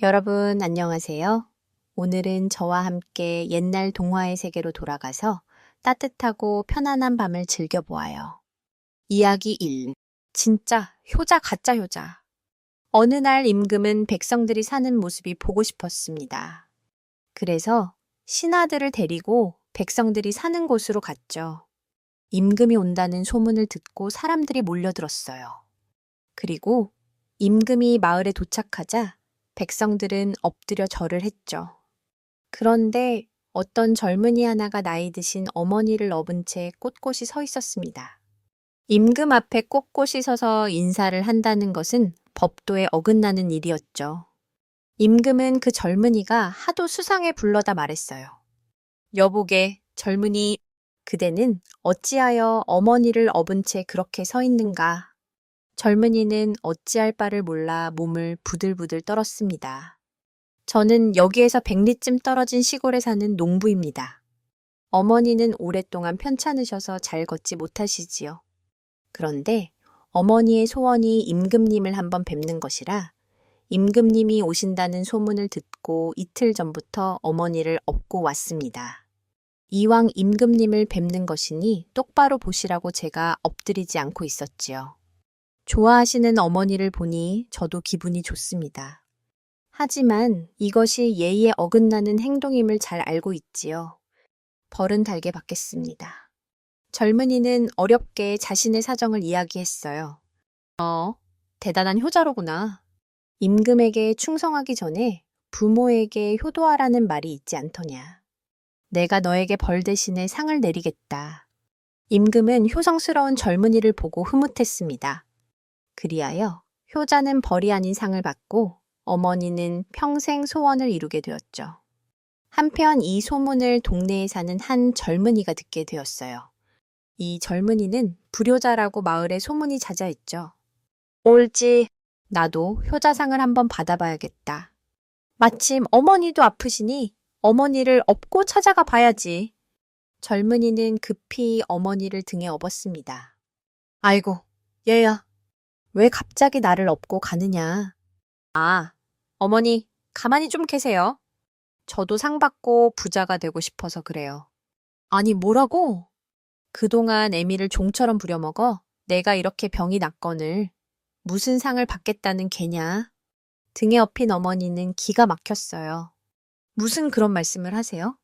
여러분, 안녕하세요. 오늘은 저와 함께 옛날 동화의 세계로 돌아가서 따뜻하고 편안한 밤을 즐겨보아요. 이야기 1. 진짜 효자 가짜 효자. 어느 날 임금은 백성들이 사는 모습이 보고 싶었습니다. 그래서 신하들을 데리고 백성들이 사는 곳으로 갔죠. 임금이 온다는 소문을 듣고 사람들이 몰려들었어요. 그리고 임금이 마을에 도착하자 백성들은 엎드려 절을 했죠. 그런데 어떤 젊은이 하나가 나이 드신 어머니를 업은 채 꼿꼿이 서 있었습니다. 임금 앞에 꼿꼿이 서서 인사를 한다는 것은 법도에 어긋나는 일이었죠. 임금은 그 젊은이가 하도 수상해 불러다 말했어요. 여보게, 젊은이, 그대는 어찌하여 어머니를 업은 채 그렇게 서 있는가? 젊은이는 어찌할 바를 몰라 몸을 부들부들 떨었습니다. 저는 여기에서 100리쯤 떨어진 시골에 사는 농부입니다. 어머니는 오랫동안 편찮으셔서 잘 걷지 못하시지요. 그런데 어머니의 소원이 임금님을 한번 뵙는 것이라 임금님이 오신다는 소문을 듣고 이틀 전부터 어머니를 업고 왔습니다. 이왕 임금님을 뵙는 것이니 똑바로 보시라고 제가 엎드리지 않고 있었지요. 좋아하시는 어머니를 보니 저도 기분이 좋습니다. 하지만 이것이 예의에 어긋나는 행동임을 잘 알고 있지요. 벌은 달게 받겠습니다. 젊은이는 어렵게 자신의 사정을 이야기했어요. 대단한 효자로구나. 임금에게 충성하기 전에 부모에게 효도하라는 말이 있지 않더냐. 내가 너에게 벌 대신에 상을 내리겠다. 임금은 효성스러운 젊은이를 보고 흐뭇했습니다. 그리하여 효자는 벌이 아닌 상을 받고 어머니는 평생 소원을 이루게 되었죠. 한편 이 소문을 동네에 사는 한 젊은이가 듣게 되었어요. 이 젊은이는 불효자라고 마을에 소문이 자자했죠. 옳지, 나도 효자상을 한번 받아봐야겠다. 마침 어머니도 아프시니 어머니를 업고 찾아가 봐야지. 젊은이는 급히 어머니를 등에 업었습니다. 아이고, 얘야. 왜 갑자기 나를 업고 가느냐? 어머니, 가만히 좀 계세요. 저도 상 받고 부자가 되고 싶어서 그래요. 아니, 뭐라고? 그동안 애미를 종처럼 부려먹어 내가 이렇게 병이 났거늘 무슨 상을 받겠다는 개냐? 등에 업힌 어머니는 기가 막혔어요. 무슨 그런 말씀을 하세요?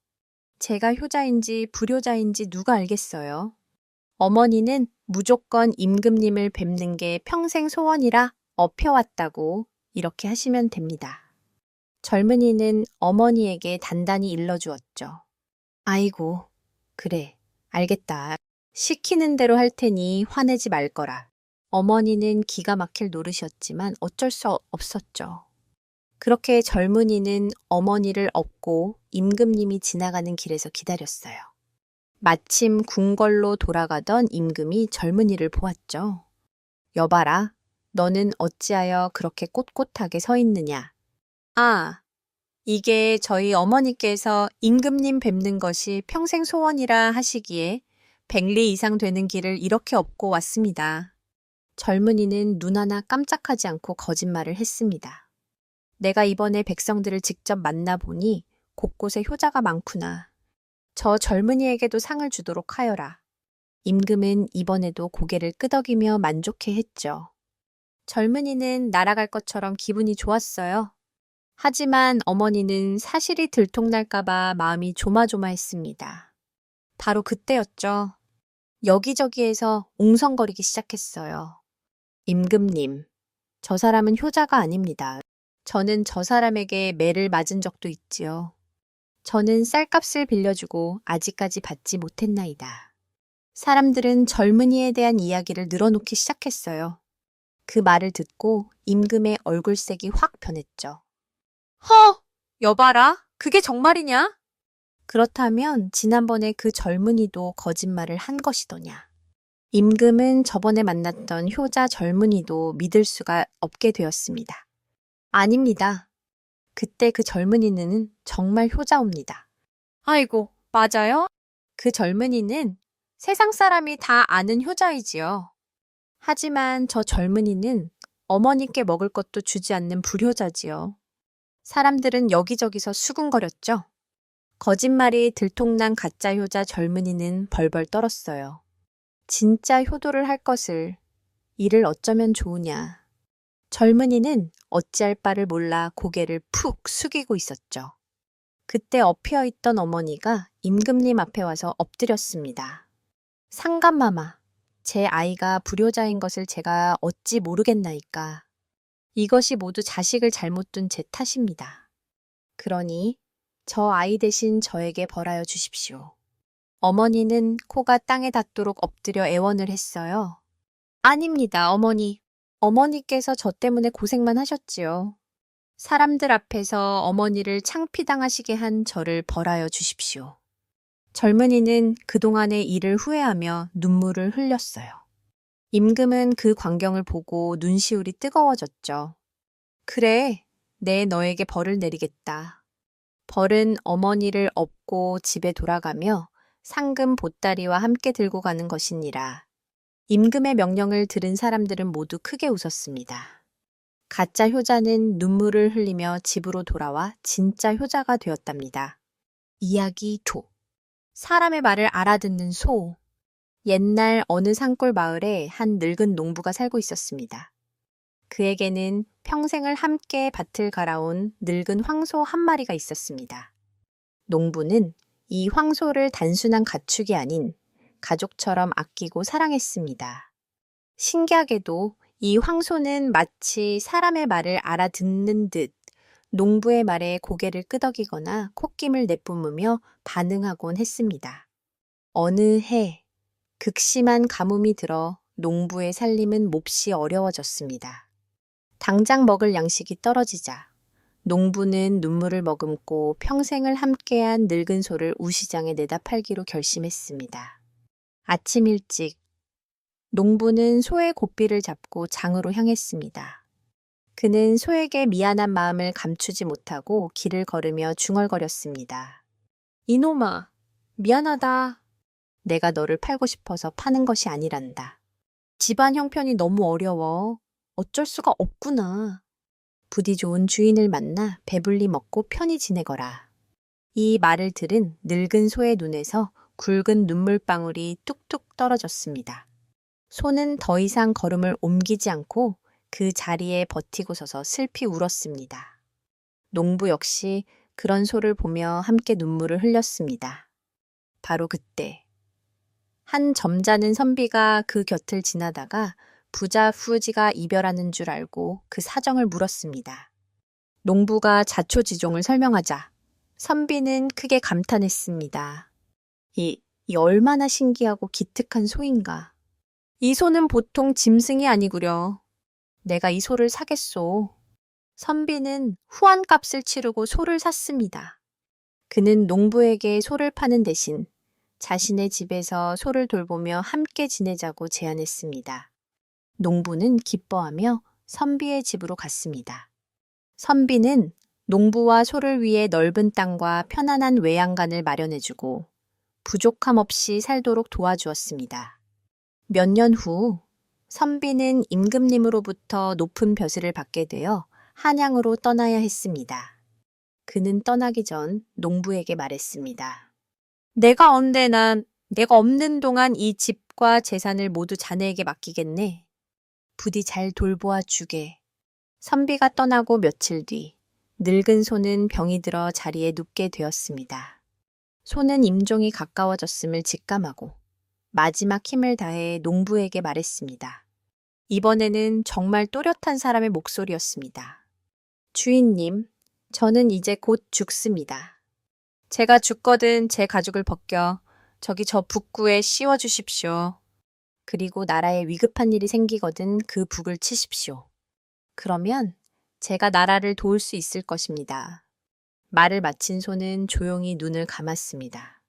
제가 효자인지 불효자인지 누가 알겠어요? 어머니는 무조건 임금님을 뵙는 게 평생 소원이라 업혀왔다고 이렇게 하시면 됩니다. 젊은이는 어머니에게 단단히 일러주었죠. 아이고, 그래, 알겠다. 시키는 대로 할 테니 화내지 말 거라. 어머니는 기가 막힐 노릇이었지만 어쩔 수 없었죠. 그렇게 젊은이는 어머니를 업고 임금님이 지나가는 길에서 기다렸어요. 마침 궁궐로 돌아가던 임금이 젊은이를 보았죠. 여봐라, 너는 어찌하여 그렇게 꼿꼿하게 서 있느냐? 이게 저희 어머니께서 임금님 뵙는 것이 평생 소원이라 하시기에 100리 이상 되는 길을 이렇게 업고 왔습니다. 젊은이는 눈 하나 깜짝하지 않고 거짓말을 했습니다. 내가 이번에 백성들을 직접 만나보니 곳곳에 효자가 많구나. 저 젊은이에게도 상을 주도록 하여라. 임금은 이번에도 고개를 끄덕이며 만족해 했죠. 젊은이는 날아갈 것처럼 기분이 좋았어요. 하지만 어머니는 사실이 들통날까봐 마음이 조마조마했습니다. 바로 그때였죠. 여기저기에서 웅성거리기 시작했어요. 임금님, 저 사람은 효자가 아닙니다. 저는 저 사람에게 매를 맞은 적도 있지요. 저는 쌀값을 빌려주고 아직까지 받지 못했나이다. 사람들은 젊은이에 대한 이야기를 늘어놓기 시작했어요. 그 말을 듣고 임금의 얼굴색이 확 변했죠. 여봐라, 그게 정말이냐? 그렇다면 지난번에 그 젊은이도 거짓말을 한 것이더냐. 임금은 저번에 만났던 효자 젊은이도 믿을 수가 없게 되었습니다. 아닙니다. 그때 그 젊은이는 정말 효자옵니다. 아이고, 맞아요? 그 젊은이는 세상 사람이 다 아는 효자이지요. 하지만 저 젊은이는 어머니께 먹을 것도 주지 않는 불효자지요. 사람들은 여기저기서 수군거렸죠. 거짓말이 들통난 가짜 효자 젊은이는 벌벌 떨었어요. 진짜 효도를 할 것을, 이를 어쩌면 좋으냐. 젊은이는 어찌할 바를 몰라 고개를 푹 숙이고 있었죠. 그때 엎여 있던 어머니가 임금님 앞에 와서 엎드렸습니다. 상감마마, 제 아이가 불효자인 것을 제가 어찌 모르겠나이까. 이것이 모두 자식을 잘못 둔 제 탓입니다. 그러니 저 아이 대신 저에게 벌하여 주십시오. 어머니는 코가 땅에 닿도록 엎드려 애원을 했어요. 아닙니다, 어머니. 어머니께서 저 때문에 고생만 하셨지요. 사람들 앞에서 어머니를 창피당하시게 한 저를 벌하여 주십시오. 젊은이는 그동안의 일을 후회하며 눈물을 흘렸어요. 임금은 그 광경을 보고 눈시울이 뜨거워졌죠. 그래, 내 너에게 벌을 내리겠다. 벌은 어머니를 업고 집에 돌아가며 상금 보따리와 함께 들고 가는 것이니라. 임금의 명령을 들은 사람들은 모두 크게 웃었습니다. 가짜 효자는 눈물을 흘리며 집으로 돌아와 진짜 효자가 되었답니다. 이야기 2. 사람의 말을 알아듣는 소. 옛날 어느 산골 마을에 한 늙은 농부가 살고 있었습니다. 그에게는 평생을 함께 밭을 갈아온 늙은 황소 한 마리가 있었습니다. 농부는 이 황소를 단순한 가축이 아닌 가족처럼 아끼고 사랑했습니다. 신기하게도 이 황소는 마치 사람의 말을 알아듣는 듯 농부의 말에 고개를 끄덕이거나 콧김을 내뿜으며 반응하곤 했습니다. 어느 해 극심한 가뭄이 들어 농부의 살림은 몹시 어려워졌습니다. 당장 먹을 양식이 떨어지자 농부는 눈물을 머금고 평생을 함께한 늙은 소를 우시장에 내다 팔기로 결심했습니다. 아침 일찍 농부는 소의 고삐를 잡고 장으로 향했습니다. 그는 소에게 미안한 마음을 감추지 못하고 길을 걸으며 중얼거렸습니다. 이놈아, 미안하다. 내가 너를 팔고 싶어서 파는 것이 아니란다. 집안 형편이 너무 어려워. 어쩔 수가 없구나. 부디 좋은 주인을 만나 배불리 먹고 편히 지내거라. 이 말을 들은 늙은 소의 눈에서 굵은 눈물방울이 뚝뚝 떨어졌습니다. 소는 더 이상 걸음을 옮기지 않고 그 자리에 버티고 서서 슬피 울었습니다. 농부 역시 그런 소를 보며 함께 눈물을 흘렸습니다. 바로 그때 한 점잖은 선비가 그 곁을 지나다가 부자 후지가 이별하는 줄 알고 그 사정을 물었습니다. 농부가 자초지종을 설명하자 선비는 크게 감탄했습니다. 이 얼마나 신기하고 기특한 소인가. 이 소는 보통 짐승이 아니구려. 내가 이 소를 사겠소. 선비는 후한값을 치르고 소를 샀습니다. 그는 농부에게 소를 파는 대신 자신의 집에서 소를 돌보며 함께 지내자고 제안했습니다. 농부는 기뻐하며 선비의 집으로 갔습니다. 선비는 농부와 소를 위해 넓은 땅과 편안한 외양간을 마련해주고 부족함 없이 살도록 도와주었습니다. 몇 년 후 선비는 임금님으로부터 높은 벼슬을 받게 되어 한양으로 떠나야 했습니다. 그는 떠나기 전 농부에게 말했습니다. 내가 없는 동안 이 집과 재산을 모두 자네에게 맡기겠네. 부디 잘 돌보아 주게. 선비가 떠나고 며칠 뒤 늙은 소는 병이 들어 자리에 눕게 되었습니다. 소는 임종이 가까워졌음을 직감하고 마지막 힘을 다해 농부에게 말했습니다. 이번에는 정말 또렷한 사람의 목소리였습니다. 주인님, 저는 이제 곧 죽습니다. 제가 죽거든 제 가죽을 벗겨 저기 저 북구에 씌워 주십시오. 그리고 나라에 위급한 일이 생기거든 그 북을 치십시오. 그러면 제가 나라를 도울 수 있을 것입니다. 말을 마친 소는 조용히 눈을 감았습니다.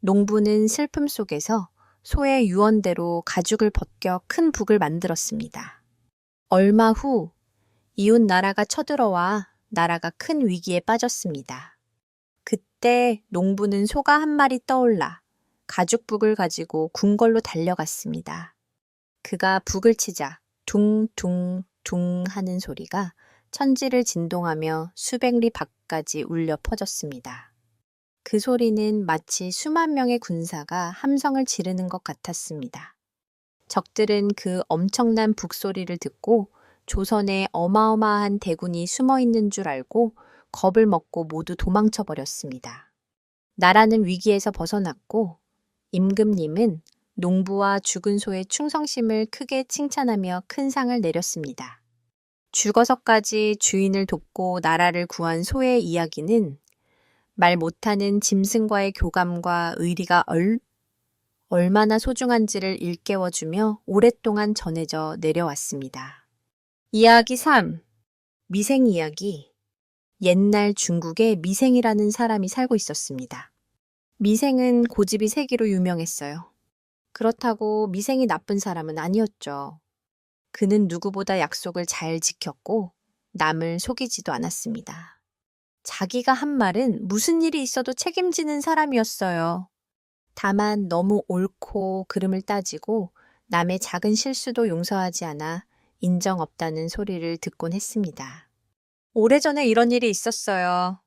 농부는 슬픔 속에서 소의 유언대로 가죽을 벗겨 큰 북을 만들었습니다. 얼마 후 이웃 나라가 쳐들어와 나라가 큰 위기에 빠졌습니다. 그때 농부는 소가 한 마리 떠올라 가죽북을 가지고 궁궐로 달려갔습니다. 그가 북을 치자 둥둥둥 하는 소리가 천지를 진동하며 수백 리 밖까지 울려 퍼졌습니다. 그 소리는 마치 수만 명의 군사가 함성을 지르는 것 같았습니다. 적들은 그 엄청난 북소리를 듣고 조선에 어마어마한 대군이 숨어 있는 줄 알고 겁을 먹고 모두 도망쳐 버렸습니다. 나라는 위기에서 벗어났고 임금님은 농부와 죽은 소의 충성심을 크게 칭찬하며 큰 상을 내렸습니다. 죽어서까지 주인을 돕고 나라를 구한 소의 이야기는 말 못하는 짐승과의 교감과 의리가 얼마나 소중한지를 일깨워주며 오랫동안 전해져 내려왔습니다. 이야기 3. 미생 이야기. 옛날 중국에 미생이라는 사람이 살고 있었습니다. 미생은 고집이 세기로 유명했어요. 그렇다고 미생이 나쁜 사람은 아니었죠. 그는 누구보다 약속을 잘 지켰고 남을 속이지도 않았습니다. 자기가 한 말은 무슨 일이 있어도 책임지는 사람이었어요. 다만 너무 옳고 그름을 따지고 남의 작은 실수도 용서하지 않아 인정 없다는 소리를 듣곤 했습니다. 오래전에 이런 일이 있었어요.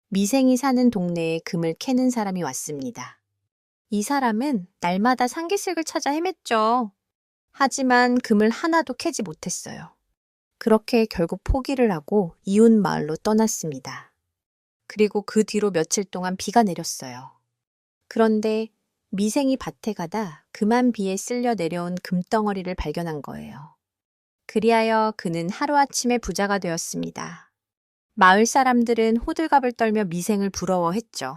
미생이 사는 동네에 금을 캐는 사람이 왔습니다. 이 사람은 날마다 상기슭을 찾아 헤맸죠. 하지만 금을 하나도 캐지 못했어요. 그렇게 결국 포기를 하고 이웃 마을로 떠났습니다. 그리고 그 뒤로 며칠 동안 비가 내렸어요. 그런데 미생이 밭에 가다 그만 비에 쓸려 내려온 금덩어리를 발견한 거예요. 그리하여 그는 하루아침에 부자가 되었습니다. 마을 사람들은 호들갑을 떨며 미생을 부러워했죠.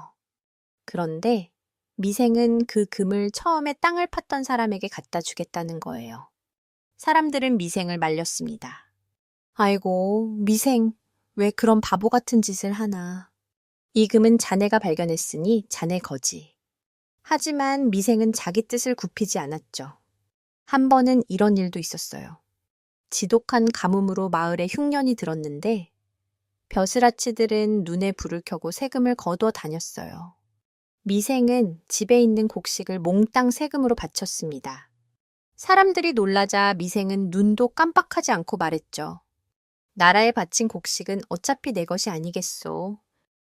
그런데 미생은 그 금을 처음에 땅을 팠던 사람에게 갖다 주겠다는 거예요. 사람들은 미생을 말렸습니다. 아이고, 미생, 왜 그런 바보 같은 짓을 하나. 이 금은 자네가 발견했으니 자네 거지. 하지만 미생은 자기 뜻을 굽히지 않았죠. 한 번은 이런 일도 있었어요. 지독한 가뭄으로 마을에 흉년이 들었는데 벼슬아치들은 눈에 불을 켜고 세금을 거두어 다녔어요. 미생은 집에 있는 곡식을 몽땅 세금으로 바쳤습니다. 사람들이 놀라자 미생은 눈도 깜빡하지 않고 말했죠. 나라에 바친 곡식은 어차피 내 것이 아니겠소.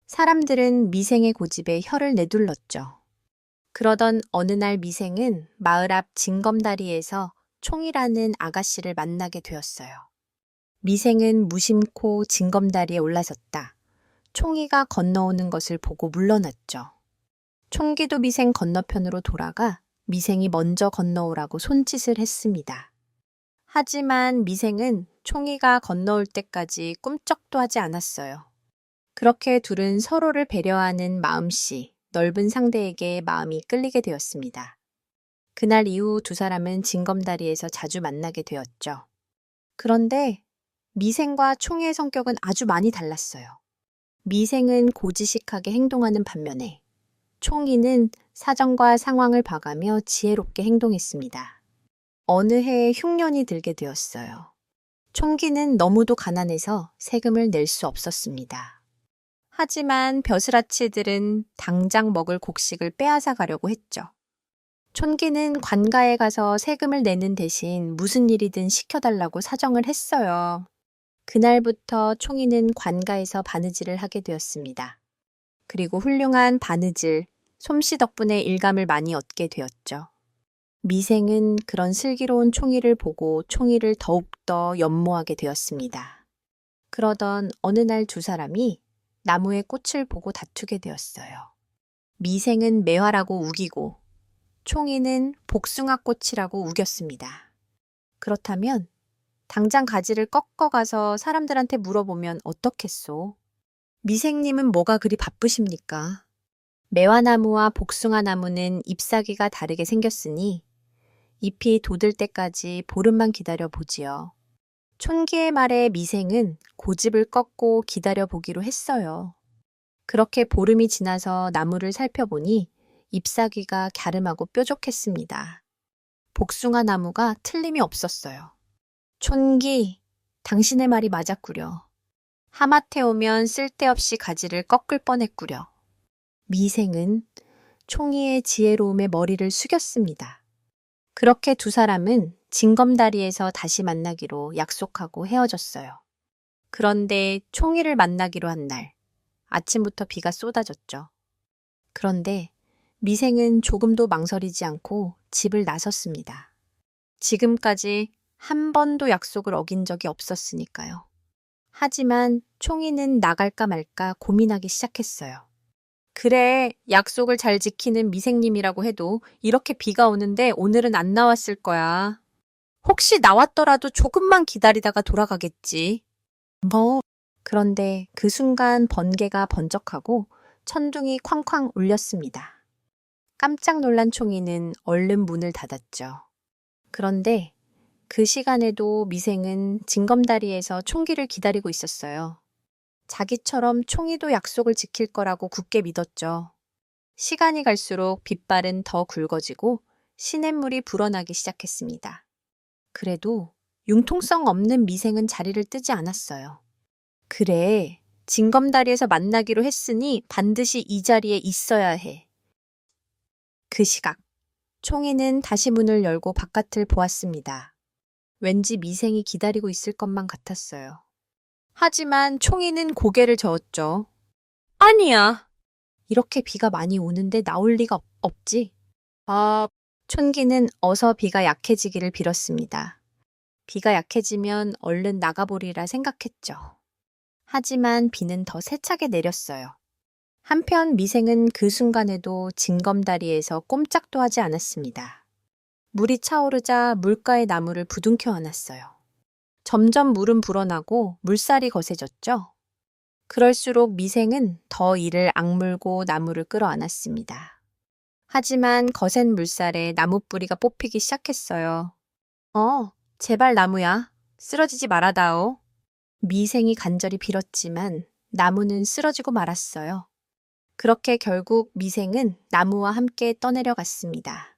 사람들은 미생의 고집에 혀를 내둘렀죠. 그러던 어느 날 미생은 마을 앞 징검다리에서 총이라는 아가씨를 만나게 되었어요. 미생은 무심코 징검다리에 올라섰다. 총이가 건너오는 것을 보고 물러났죠. 총기도 미생 건너편으로 돌아가 미생이 먼저 건너오라고 손짓을 했습니다. 하지만 미생은 총이가 건너올 때까지 꿈쩍도 하지 않았어요. 그렇게 둘은 서로를 배려하는 마음씨, 넓은 상대에게 마음이 끌리게 되었습니다. 그날 이후 두 사람은 징검다리에서 자주 만나게 되었죠. 그런데 미생과 총이의 성격은 아주 많이 달랐어요. 미생은 고지식하게 행동하는 반면에 총이는 사정과 상황을 봐가며 지혜롭게 행동했습니다. 어느 해에 흉년이 들게 되었어요. 총기는 너무도 가난해서 세금을 낼 수 없었습니다. 하지만 벼슬아치들은 당장 먹을 곡식을 빼앗아 가려고 했죠. 촌기는 관가에 가서 세금을 내는 대신 무슨 일이든 시켜달라고 사정을 했어요. 그날부터 총이는 관가에서 바느질을 하게 되었습니다. 그리고 훌륭한 바느질, 솜씨 덕분에 일감을 많이 얻게 되었죠. 미생은 그런 슬기로운 총이를 보고 총이를 더욱더 연모하게 되었습니다. 그러던 어느 날 두 사람이 나무의 꽃을 보고 다투게 되었어요. 미생은 매화라고 우기고 총이는 복숭아꽃이라고 우겼습니다. 그렇다면 당장 가지를 꺾어가서 사람들한테 물어보면 어떻겠소? 미생님은 뭐가 그리 바쁘십니까? 매화나무와 복숭아나무는 잎사귀가 다르게 생겼으니 잎이 돋을 때까지 보름만 기다려 보지요. 촌기의 말에 미생은 고집을 꺾고 기다려 보기로 했어요. 그렇게 보름이 지나서 나무를 살펴보니 잎사귀가 갸름하고 뾰족했습니다. 복숭아 나무가 틀림이 없었어요. 촌기, 당신의 말이 맞았구려. 하마태 오면 쓸데없이 가지를 꺾을 뻔했구려. 미생은 총이의 지혜로움에 머리를 숙였습니다. 그렇게 두 사람은 징검다리에서 다시 만나기로 약속하고 헤어졌어요. 그런데 총이를 만나기로 한 날, 아침부터 비가 쏟아졌죠. 그런데 미생은 조금도 망설이지 않고 집을 나섰습니다. 지금까지 한 번도 약속을 어긴 적이 없었으니까요. 하지만 총이는 나갈까 말까 고민하기 시작했어요. 그래, 약속을 잘 지키는 미생님이라고 해도 이렇게 비가 오는데 오늘은 안 나왔을 거야. 혹시 나왔더라도 조금만 기다리다가 돌아가겠지. 그런데 그 순간 번개가 번쩍하고 천둥이 쾅쾅 울렸습니다. 깜짝 놀란 총이는 얼른 문을 닫았죠. 그런데 그 시간에도 미생은 징검다리에서 총기를 기다리고 있었어요. 자기처럼 총이도 약속을 지킬 거라고 굳게 믿었죠. 시간이 갈수록 빗발은 더 굵어지고 시냇물이 불어나기 시작했습니다. 그래도 융통성 없는 미생은 자리를 뜨지 않았어요. 그래, 징검다리에서 만나기로 했으니 반드시 이 자리에 있어야 해. 그 시각, 총이는 다시 문을 열고 바깥을 보았습니다. 왠지 미생이 기다리고 있을 것만 같았어요. 하지만 총이는 고개를 저었죠. 아니야. 이렇게 비가 많이 오는데 나올 리가 없지. 촌기는 어서 비가 약해지기를 빌었습니다. 비가 약해지면 얼른 나가보리라 생각했죠. 하지만 비는 더 세차게 내렸어요. 한편 미생은 그 순간에도 징검다리에서 꼼짝도 하지 않았습니다. 물이 차오르자 물가의 나무를 부둥켜 안았어요. 점점 물은 불어나고 물살이 거세졌죠. 그럴수록 미생은 더 이를 악물고 나무를 끌어안았습니다. 하지만 거센 물살에 나무 뿌리가 뽑히기 시작했어요. 제발 나무야, 쓰러지지 말아다오. 미생이 간절히 빌었지만 나무는 쓰러지고 말았어요. 그렇게 결국 미생은 나무와 함께 떠내려갔습니다.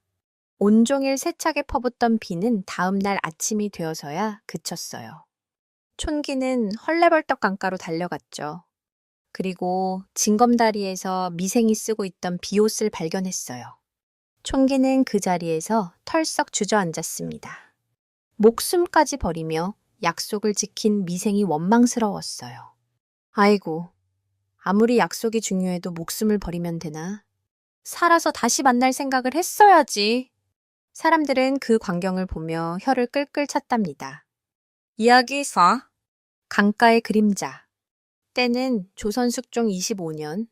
온종일 세차게 퍼붓던 비는 다음 날 아침이 되어서야 그쳤어요. 촌기는 헐레벌떡 강가로 달려갔죠. 그리고 징검다리에서 미생이 쓰고 있던 비옷을 발견했어요. 촌기는 그 자리에서 털썩 주저앉았습니다. 목숨까지 버리며 약속을 지킨 미생이 원망스러웠어요. 아이고, 아무리 약속이 중요해도 목숨을 버리면 되나? 살아서 다시 만날 생각을 했어야지. 사람들은 그 광경을 보며 혀를 끌끌 찼답니다. 이야기 4. 강가의 그림자. 때는 조선 숙종 25년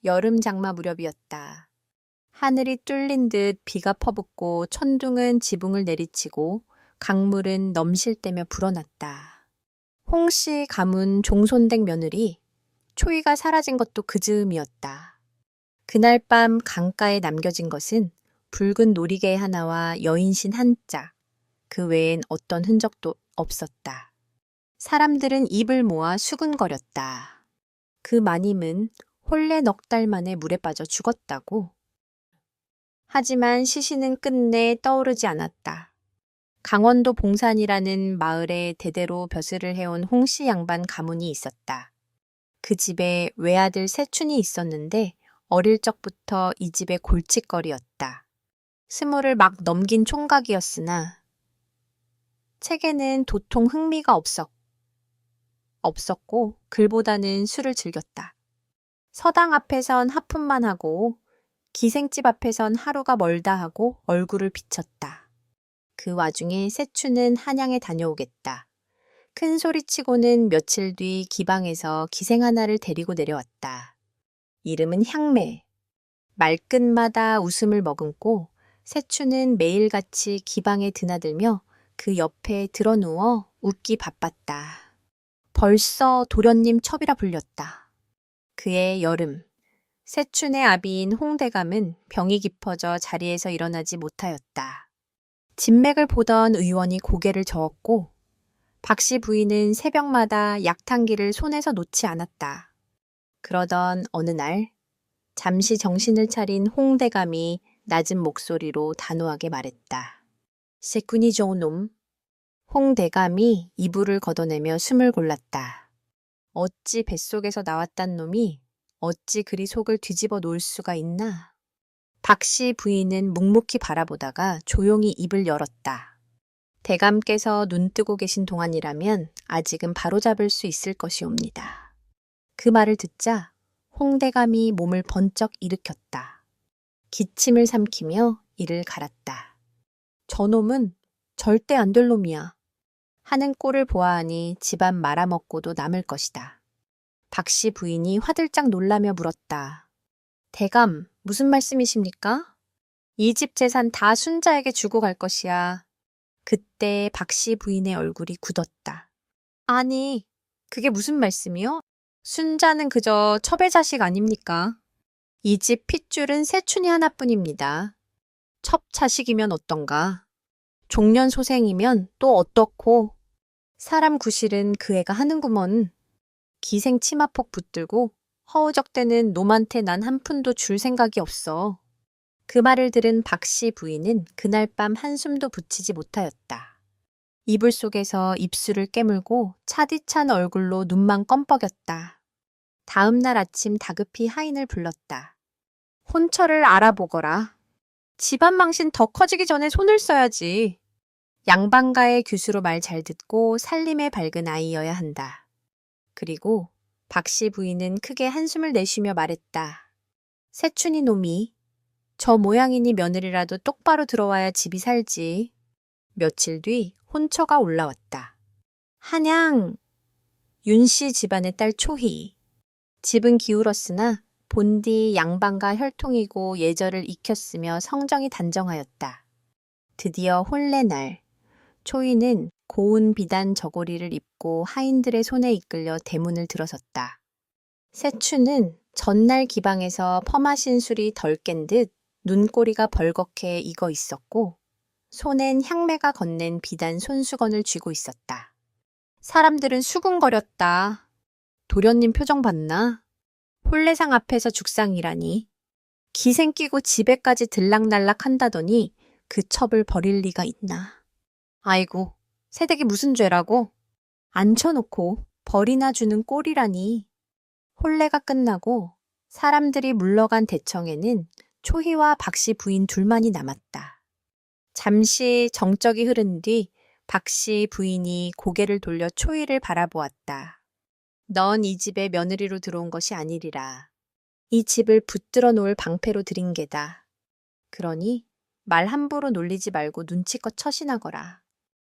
여름 장마 무렵이었다. 하늘이 뚫린 듯 비가 퍼붓고 천둥은 지붕을 내리치고 강물은 넘실대며 불어났다. 홍씨 가문 종손댁 며느리 초이가 사라진 것도 그 즈음이었다. 그날 밤 강가에 남겨진 것은 붉은 놀이개 하나와 여인신 한 짝, 그 외엔 어떤 흔적도 없었다. 사람들은 입을 모아 수군거렸다. 그 마님은 혼례 넉 달 만에 물에 빠져 죽었다고. 하지만 시신은 끝내 떠오르지 않았다. 강원도 봉산이라는 마을에 대대로 벼슬을 해온 홍씨 양반 가문이 있었다. 그 집에 외아들 세춘이 있었는데 어릴 적부터 이 집의 골칫거리였다. 20을 막 넘긴 총각이었으나 책에는 도통 흥미가 없었고 글보다는 술을 즐겼다. 서당 앞에선 하품만 하고 기생집 앞에선 하루가 멀다 하고 얼굴을 비쳤다. 그 와중에 세춘은 한양에 다녀오겠다. 큰 소리치고는 며칠 뒤 기방에서 기생 하나를 데리고 내려왔다. 이름은 향매. 말끝마다 웃음을 머금고 세춘은 매일같이 기방에 드나들며 그 옆에 드러누워 웃기 바빴다. 벌써 도련님 첩이라 불렸다. 그해 여름, 세춘의 아비인 홍대감은 병이 깊어져 자리에서 일어나지 못하였다. 진맥을 보던 의원이 고개를 저었고 박씨 부인은 새벽마다 약탕기를 손에서 놓지 않았다. 그러던 어느 날 잠시 정신을 차린 홍대감이 낮은 목소리로 단호하게 말했다. 세꾼이 좋은 놈. 홍대감이 이불을 걷어내며 숨을 골랐다. 어찌 뱃속에서 나왔단 놈이 어찌 그리 속을 뒤집어 놓을 수가 있나? 박씨 부인은 묵묵히 바라보다가 조용히 입을 열었다. 대감께서 눈뜨고 계신 동안이라면 아직은 바로잡을 수 있을 것이옵니다. 그 말을 듣자 홍대감이 몸을 번쩍 일으켰다. 기침을 삼키며 이를 갈았다. 저놈은 절대 안 될 놈이야. 하는 꼴을 보아하니 집안 말아먹고도 남을 것이다. 박씨 부인이 화들짝 놀라며 물었다. 대감, 무슨 말씀이십니까? 이 집 재산 다 순자에게 주고 갈 것이야. 그때 박씨 부인의 얼굴이 굳었다. 아니, 그게 무슨 말씀이요? 순자는 그저 첩의 자식 아닙니까? 이 집 핏줄은 세춘이 하나뿐입니다. 첩 자식이면 어떤가? 종년 소생이면 또 어떻고? 사람 구실은 그 애가 하는구먼. 기생 치마폭 붙들고 허우적대는 놈한테 난 한 푼도 줄 생각이 없어. 그 말을 들은 박씨 부인은 그날 밤 한숨도 붙이지 못하였다. 이불 속에서 입술을 깨물고 차디찬 얼굴로 눈만 껌뻑였다. 다음 날 아침 다급히 하인을 불렀다. 혼처를 알아보거라. 집안 망신 더 커지기 전에 손을 써야지. 양반가의 규수로 말 잘 듣고 살림에 밝은 아이여야 한다. 그리고 박씨 부인은 크게 한숨을 내쉬며 말했다. 세춘이 놈이 저 모양이니 며느리라도 똑바로 들어와야 집이 살지. 며칠 뒤 혼처가 올라왔다. 한양, 윤씨 집안의 딸 초희. 집은 기울었으나 본디 양반과 혈통이고 예절을 익혔으며 성정이 단정하였다. 드디어 혼례날, 초희는 고운 비단 저고리를 입고 하인들의 손에 이끌려 대문을 들어섰다. 세추는 전날 기방에서 퍼마신 술이 덜 깬 듯 눈꼬리가 벌겋게 익어 있었고 손엔 향매가 건넨 비단 손수건을 쥐고 있었다. 사람들은 수군거렸다. 도련님 표정 봤나? 혼례상 앞에서 죽상이라니. 기생 끼고 집에까지 들락날락 한다더니 그 첩을 버릴 리가 있나. 아이고, 새댁이 무슨 죄라고? 앉혀놓고 벌이나 주는 꼴이라니. 혼례가 끝나고 사람들이 물러간 대청에는 초희와 박씨 부인 둘만이 남았다. 잠시 정적이 흐른 뒤 박씨 부인이 고개를 돌려 초희를 바라보았다. 넌 이 집에 며느리로 들어온 것이 아니리라. 이 집을 붙들어 놓을 방패로 들인 게다. 그러니 말 함부로 놀리지 말고 눈치껏 처신하거라.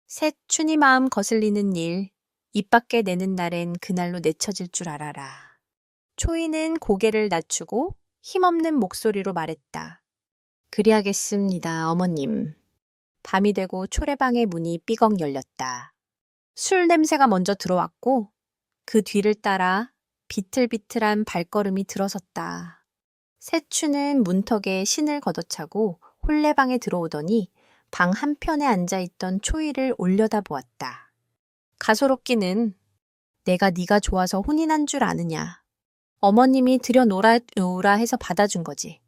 셋 춘이 마음 거슬리는 일, 입 밖에 내는 날엔 그날로 내쳐질 줄 알아라. 초희는 고개를 낮추고 힘없는 목소리로 말했다. 그리하겠습니다, 어머님. 밤이 되고 초래방의 문이 삐걱 열렸다. 술 냄새가 먼저 들어왔고 그 뒤를 따라 비틀비틀한 발걸음이 들어섰다. 세추는 문턱에 신을 걷어차고 혼례방에 들어오더니 방 한편에 앉아있던 초희를 올려다보았다. 가소롭기는 내가 네가 좋아서 혼인한 줄 아느냐. 어머님이 들여놓으라 해서 받아준 거지.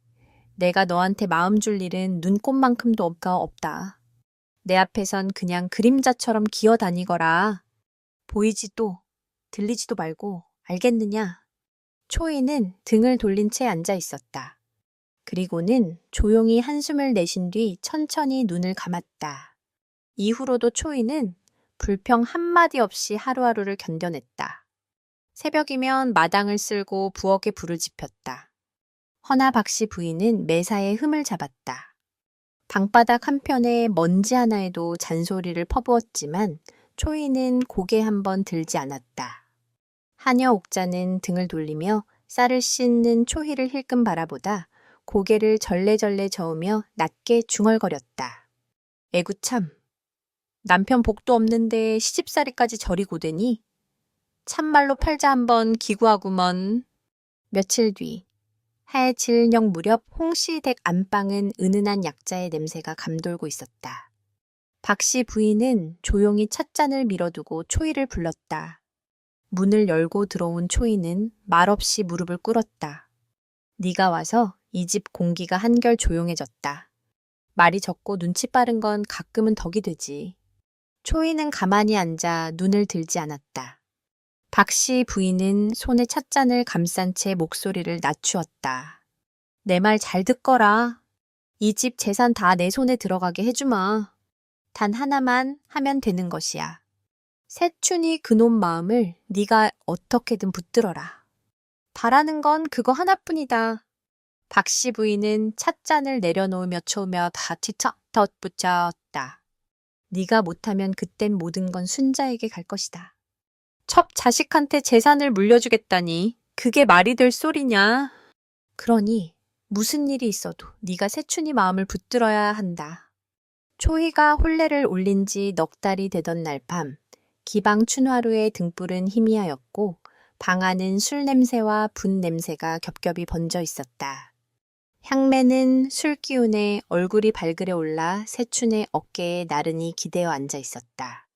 내가 너한테 마음 줄 일은 눈꽃만큼도 없다. 내 앞에선 그냥 그림자처럼 기어다니거라. 보이지도 들리지도 말고 알겠느냐. 초희는 등을 돌린 채 앉아 있었다. 그리고는 조용히 한숨을 내쉰 뒤 천천히 눈을 감았다. 이후로도 초희는 불평 한마디 없이 하루하루를 견뎌냈다. 새벽이면 마당을 쓸고 부엌에 불을 지폈다. 허나 박씨 부인은 매사에 흠을 잡았다. 방바닥 한편에 먼지 하나에도 잔소리를 퍼부었지만 초희는 고개 한번 들지 않았다. 하녀 옥자는 등을 돌리며 쌀을 씻는 초희를 힐끔 바라보다 고개를 절레절레 저으며 낮게 중얼거렸다. 애구참, 남편 복도 없는데 시집살이까지 저리 고되니? 참말로 팔자 한번 기구하구먼. 며칠 뒤, 해 질녘 무렵 홍씨댁 안방은 은은한 약자의 냄새가 감돌고 있었다. 박씨 부인은 조용히 찻잔을 밀어두고 초희를 불렀다. 문을 열고 들어온 초희는 말없이 무릎을 꿇었다. 네가 와서 이 집 공기가 한결 조용해졌다. 말이 적고 눈치 빠른 건 가끔은 덕이 되지. 초희는 가만히 앉아 눈을 들지 않았다. 박씨 부인은 손에 찻잔을 감싼 채 목소리를 낮추었다. 내 말 잘 듣거라. 이 집 재산 다 내 손에 들어가게 해주마. 단 하나만 하면 되는 것이야. 새춘이 그놈 마음을 네가 어떻게든 붙들어라. 바라는 건 그거 하나뿐이다. 박씨 부인은 찻잔을 내려놓으며 초며 다 티척 덧붙였다. 네가 못하면 그땐 모든 건 순자에게 갈 것이다. 첩 자식한테 재산을 물려주겠다니 그게 말이 될 소리냐. 그러니 무슨 일이 있어도 네가 새춘이 마음을 붙들어야 한다. 초희가 혼례를 올린 지 넉 달이 되던 날 밤 기방 춘화루의 등불은 희미하였고 방 안은 술 냄새와 분 냄새가 겹겹이 번져 있었다. 향매는 술 기운에 얼굴이 발그레 올라 새춘의 어깨에 나른히 기대어 앉아 있었다.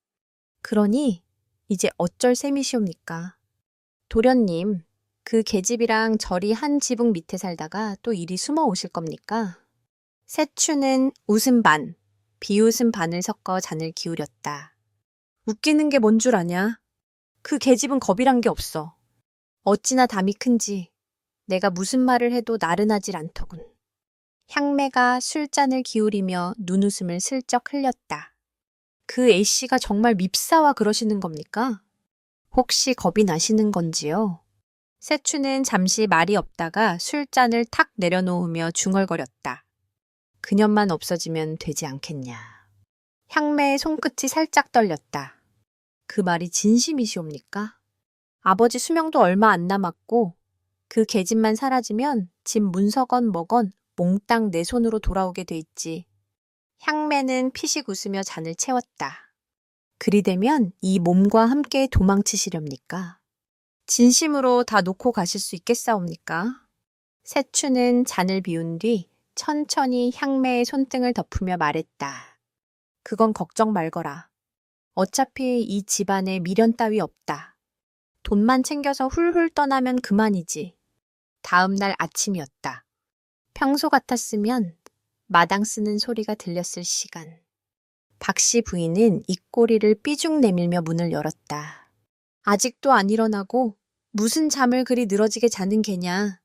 그러니 이제 어쩔 셈이시옵니까? 도련님, 그 계집이랑 저리 한 지붕 밑에 살다가 또 이리 숨어 오실 겁니까? 새춘은 웃음 반, 비웃음 반을 섞어 잔을 기울였다. 웃기는 게 뭔 줄 아냐? 그 계집은 겁이란 게 없어. 어찌나 담이 큰지 내가 무슨 말을 해도 나른하질 않더군. 향매가 술잔을 기울이며 눈웃음을 슬쩍 흘렸다. 그 A씨가 정말 밉사와 그러시는 겁니까? 혹시 겁이 나시는 건지요? 새추는 잠시 말이 없다가 술잔을 탁 내려놓으며 중얼거렸다. 그년만 없어지면 되지 않겠냐. 향매의 손끝이 살짝 떨렸다. 그 말이 진심이시옵니까? 아버지 수명도 얼마 안 남았고 그 계집만 사라지면 집 문서건 뭐건 몽땅 내 손으로 돌아오게 돼 있지. 향매는 피식 웃으며 잔을 채웠다. 그리되면 이 몸과 함께 도망치시렵니까? 진심으로 다 놓고 가실 수 있겠사옵니까? 새추는 잔을 비운 뒤 천천히 향매의 손등을 덮으며 말했다. 그건 걱정 말거라. 어차피 이 집안에 미련 따위 없다. 돈만 챙겨서 훌훌 떠나면 그만이지. 다음 날 아침이었다. 평소 같았으면 마당 쓰는 소리가 들렸을 시간. 박씨 부인은 입꼬리를 삐죽 내밀며 문을 열었다. 아직도 안 일어나고 무슨 잠을 그리 늘어지게 자는 개냐.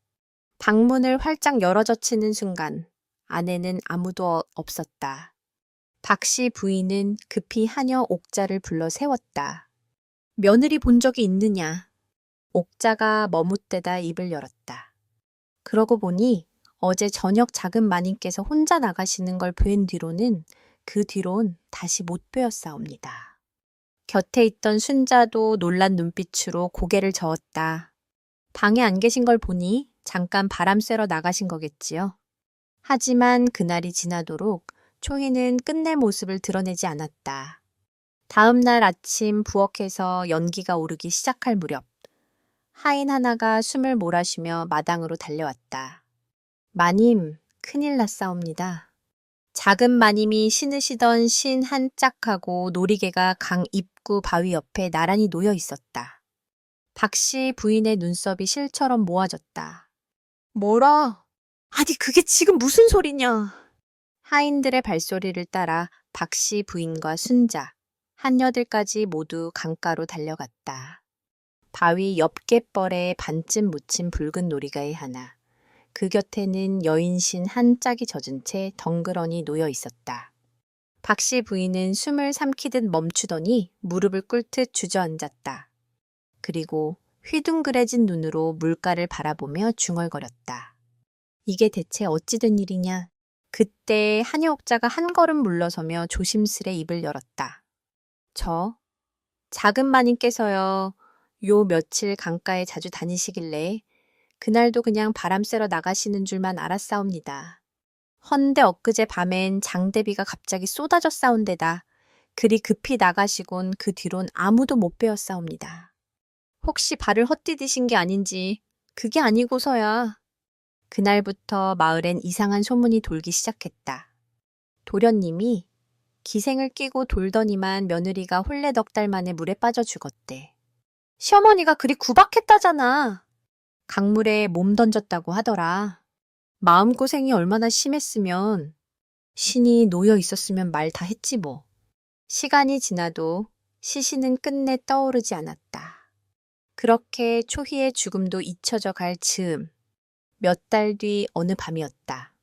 방문을 활짝 열어젖히는 순간 안에는 아무도 없었다. 박씨 부인은 급히 하녀 옥자를 불러 세웠다. 며느리 본 적이 있느냐. 옥자가 머뭇대다 입을 열었다. 그러고 보니 어제 저녁 작은 마님께서 혼자 나가시는 걸 뵌 뒤로는 그 뒤론 다시 못 뵈었사옵니다. 곁에 있던 순자도 놀란 눈빛으로 고개를 저었다. 방에 안 계신 걸 보니 잠깐 바람 쐬러 나가신 거겠지요. 하지만 그날이 지나도록 초희는 끝내 모습을 드러내지 않았다. 다음 날 아침 부엌에서 연기가 오르기 시작할 무렵 하인 하나가 숨을 몰아쉬며 마당으로 달려왔다. 마님, 큰일 났사옵니다. 작은 마님이 신으시던 신 한 짝하고 놀이개가 강 입구 바위 옆에 나란히 놓여 있었다. 박씨 부인의 눈썹이 실처럼 모아졌다. 뭐라? 아니 그게 지금 무슨 소리냐? 하인들의 발소리를 따라 박씨 부인과 순자, 한여들까지 모두 강가로 달려갔다. 바위 옆 갯벌에 반쯤 묻힌 붉은 놀이개의 하나. 그 곁에는 여인신 한 짝이 젖은 채 덩그러니 놓여 있었다. 박씨 부인은 숨을 삼키듯 멈추더니 무릎을 꿇듯 주저앉았다. 그리고 휘둥그레진 눈으로 물가를 바라보며 중얼거렸다. 이게 대체 어찌 된 일이냐? 그때 한여옥자가 한 걸음 물러서며 조심스레 입을 열었다. 작은 마님께서요. 요 며칠 강가에 자주 다니시길래 그날도 그냥 바람 쐬러 나가시는 줄만 알았사옵니다. 헌데 엊그제 밤엔 장대비가 갑자기 쏟아졌사온데다 그리 급히 나가시곤 그 뒤론 아무도 못 뵈었사옵니다. 혹시 발을 헛디디신 게 아닌지 그게 아니고서야. 그날부터 마을엔 이상한 소문이 돌기 시작했다. 도련님이 기생을 끼고 돌더니만 며느리가 혼례 넉 달 만에 물에 빠져 죽었대. 시어머니가 그리 구박했다잖아. 강물에 몸 던졌다고 하더라. 마음고생이 얼마나 심했으면 신이 놓여 있었으면 말 다 했지 뭐. 시간이 지나도 시신은 끝내 떠오르지 않았다. 그렇게 초희의 죽음도 잊혀져 갈 즈음 몇 달 뒤 어느 밤이었다.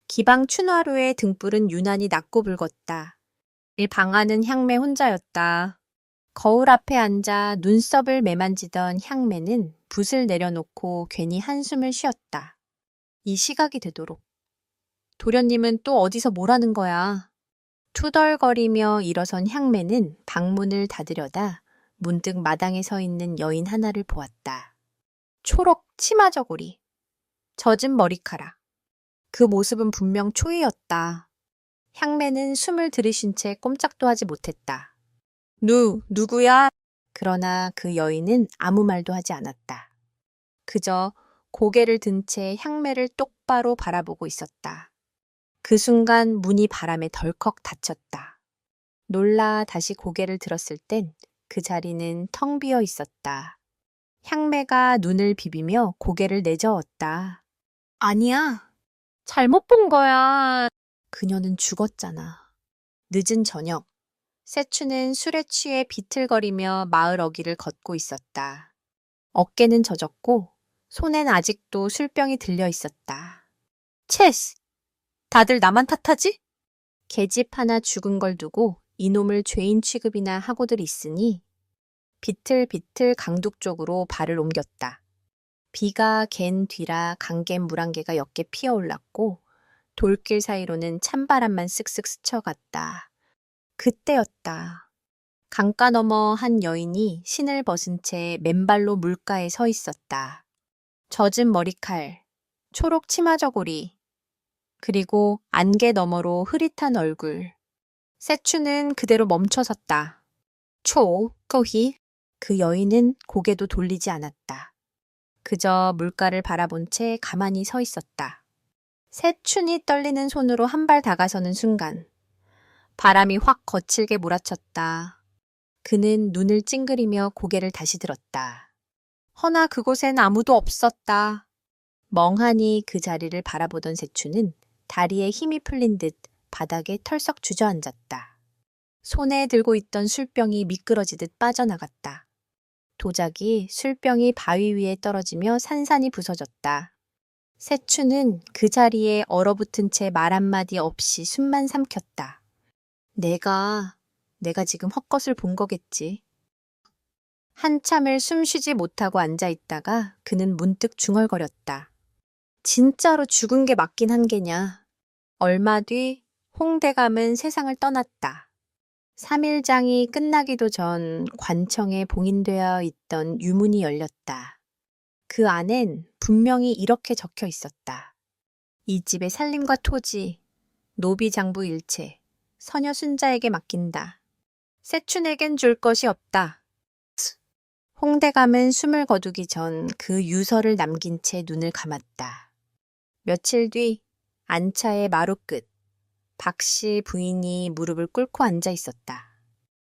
기방 춘화로의 등불은 유난히 낮고 붉었다. 이 방 안은 향매 혼자였다. 거울 앞에 앉아 눈썹을 매만지던 향매는 붓을 내려놓고 괜히 한숨을 쉬었다. 이 시각이 되도록. 도련님은 또 어디서 뭘 하는 거야? 투덜거리며 일어선 향매는 방문을 닫으려다 문득 마당에 서 있는 여인 하나를 보았다. 초록 치마 저고리, 젖은 머리카락. 그 모습은 분명 초이였다. 향매는 숨을 들이쉰 채 꼼짝도 하지 못했다. 누구야? 그러나 그 여인은 아무 말도 하지 않았다. 그저 고개를 든 채 향매를 똑바로 바라보고 있었다. 그 순간 문이 바람에 덜컥 닫혔다. 놀라 다시 고개를 들었을 땐 그 자리는 텅 비어 있었다. 향매가 눈을 비비며 고개를 내저었다. 아니야. 잘못 본 거야. 그녀는 죽었잖아. 늦은 저녁, 세추는 술에 취해 비틀거리며 마을 어귀를 걷고 있었다. 어깨는 젖었고 손엔 아직도 술병이 들려 있었다. 체스! 다들 나만 탓하지? 계집 하나 죽은 걸 두고 이놈을 죄인 취급이나 하고들 있으니 비틀비틀 강둑 쪽으로 발을 옮겼다. 비가 갠 뒤라 강갯 물안개가 옅게 피어올랐고 돌길 사이로는 찬바람만 쓱쓱 스쳐갔다. 그때였다. 강가 너머 한 여인이 신을 벗은 채 맨발로 물가에 서 있었다. 젖은 머리칼, 초록 치마 저고리, 그리고 안개 너머로 흐릿한 얼굴. 세추는 그대로 멈춰섰다. 거희. 그 여인은 고개도 돌리지 않았다. 그저 물가를 바라본 채 가만히 서 있었다. 세춘이 떨리는 손으로 한 발 다가서는 순간 바람이 확 거칠게 몰아쳤다. 그는 눈을 찡그리며 고개를 다시 들었다. 허나 그곳엔 아무도 없었다. 멍하니 그 자리를 바라보던 세춘은 다리에 힘이 풀린 듯 바닥에 털썩 주저앉았다. 손에 들고 있던 술병이 미끄러지듯 빠져나갔다. 도자기 술병이 바위 위에 떨어지며 산산이 부서졌다. 세추는 그 자리에 얼어붙은 채 말 한마디 없이 숨만 삼켰다. 내가 지금 헛것을 본 거겠지. 한참을 숨 쉬지 못하고 앉아 있다가 그는 문득 중얼거렸다. 진짜로 죽은 게 맞긴 한 게냐. 얼마 뒤 홍대감은 세상을 떠났다. 3일장이 끝나기도 전 관청에 봉인되어 있던 유문이 열렸다. 그 안엔 분명히 이렇게 적혀 있었다. 이 집의 살림과 토지, 노비 장부 일체, 서녀 순자에게 맡긴다. 세춘에겐 줄 것이 없다. 홍대감은 숨을 거두기 전 그 유서를 남긴 채 눈을 감았다. 며칠 뒤 안차의 마루 끝, 박씨 부인이 무릎을 꿇고 앉아 있었다.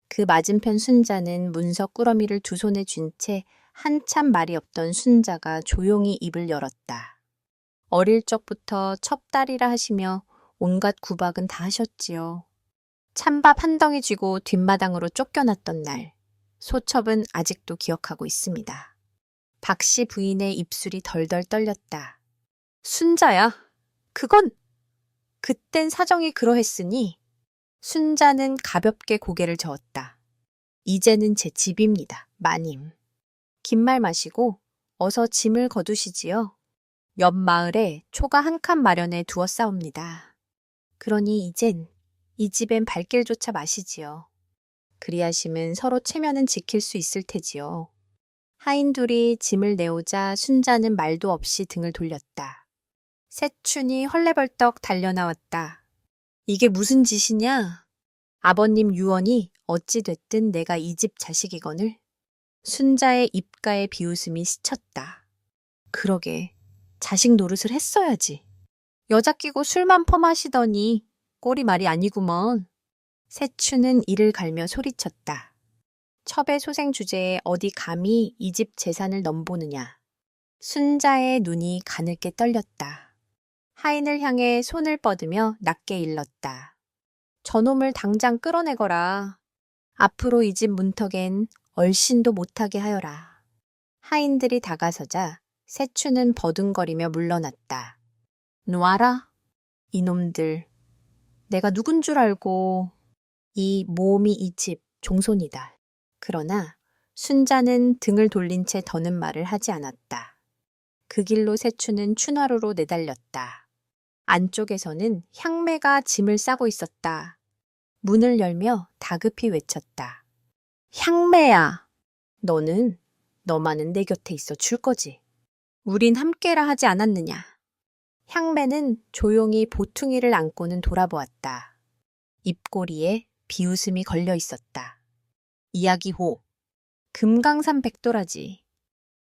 그 맞은편 순자는 문석 꾸러미를 두 손에 쥔 채 한참 말이 없던 순자가 조용히 입을 열었다. 어릴 적부터 첩딸이라 하시며 온갖 구박은 다 하셨지요. 찬밥 한 덩이 쥐고 뒷마당으로 쫓겨났던 날, 소첩은 아직도 기억하고 있습니다. 박씨 부인의 입술이 덜덜 떨렸다. 순자야, 그땐 사정이 그러했으니 순자는 가볍게 고개를 저었다. 이제는 제 집입니다, 마님. 긴 말 마시고 어서 짐을 거두시지요. 옆 마을에 초가 한 칸 마련해 두었사옵니다. 그러니 이젠 이 집엔 발길조차 마시지요. 그리하심은 서로 체면은 지킬 수 있을 테지요. 하인 둘이 짐을 내오자 순자는 말도 없이 등을 돌렸다. 세춘이 헐레벌떡 달려나왔다. 이게 무슨 짓이냐? 아버님 유언이 어찌 됐든 내가 이 집 자식이거늘. 순자의 입가에 비웃음이 스쳤다. 그러게, 자식 노릇을 했어야지. 여자 끼고 술만 퍼마시더니 꼴이 말이 아니구먼. 세추는 이를 갈며 소리쳤다. 첩의 소생 주제에 어디 감히 이 집 재산을 넘보느냐. 순자의 눈이 가늘게 떨렸다. 하인을 향해 손을 뻗으며 낮게 일렀다. 저놈을 당장 끌어내거라. 앞으로 이 집 문턱엔 얼씬도 못하게 하여라. 하인들이 다가서자 세추는 버둥거리며 물러났다. 놔라. 이놈들. 내가 누군 줄 알고. 이 몸이 이 집 종손이다. 그러나 순자는 등을 돌린 채 더는 말을 하지 않았다. 그 길로 세추는 춘하루로 내달렸다. 안쪽에서는 향매가 짐을 싸고 있었다. 문을 열며 다급히 외쳤다. 향매야, 너만은 내 곁에 있어 줄 거지. 우린 함께라 하지 않았느냐. 향매는 조용히 보퉁이를 안고는 돌아보았다. 입꼬리에 비웃음이 걸려 있었다. 이야기 호. 금강산 백도라지.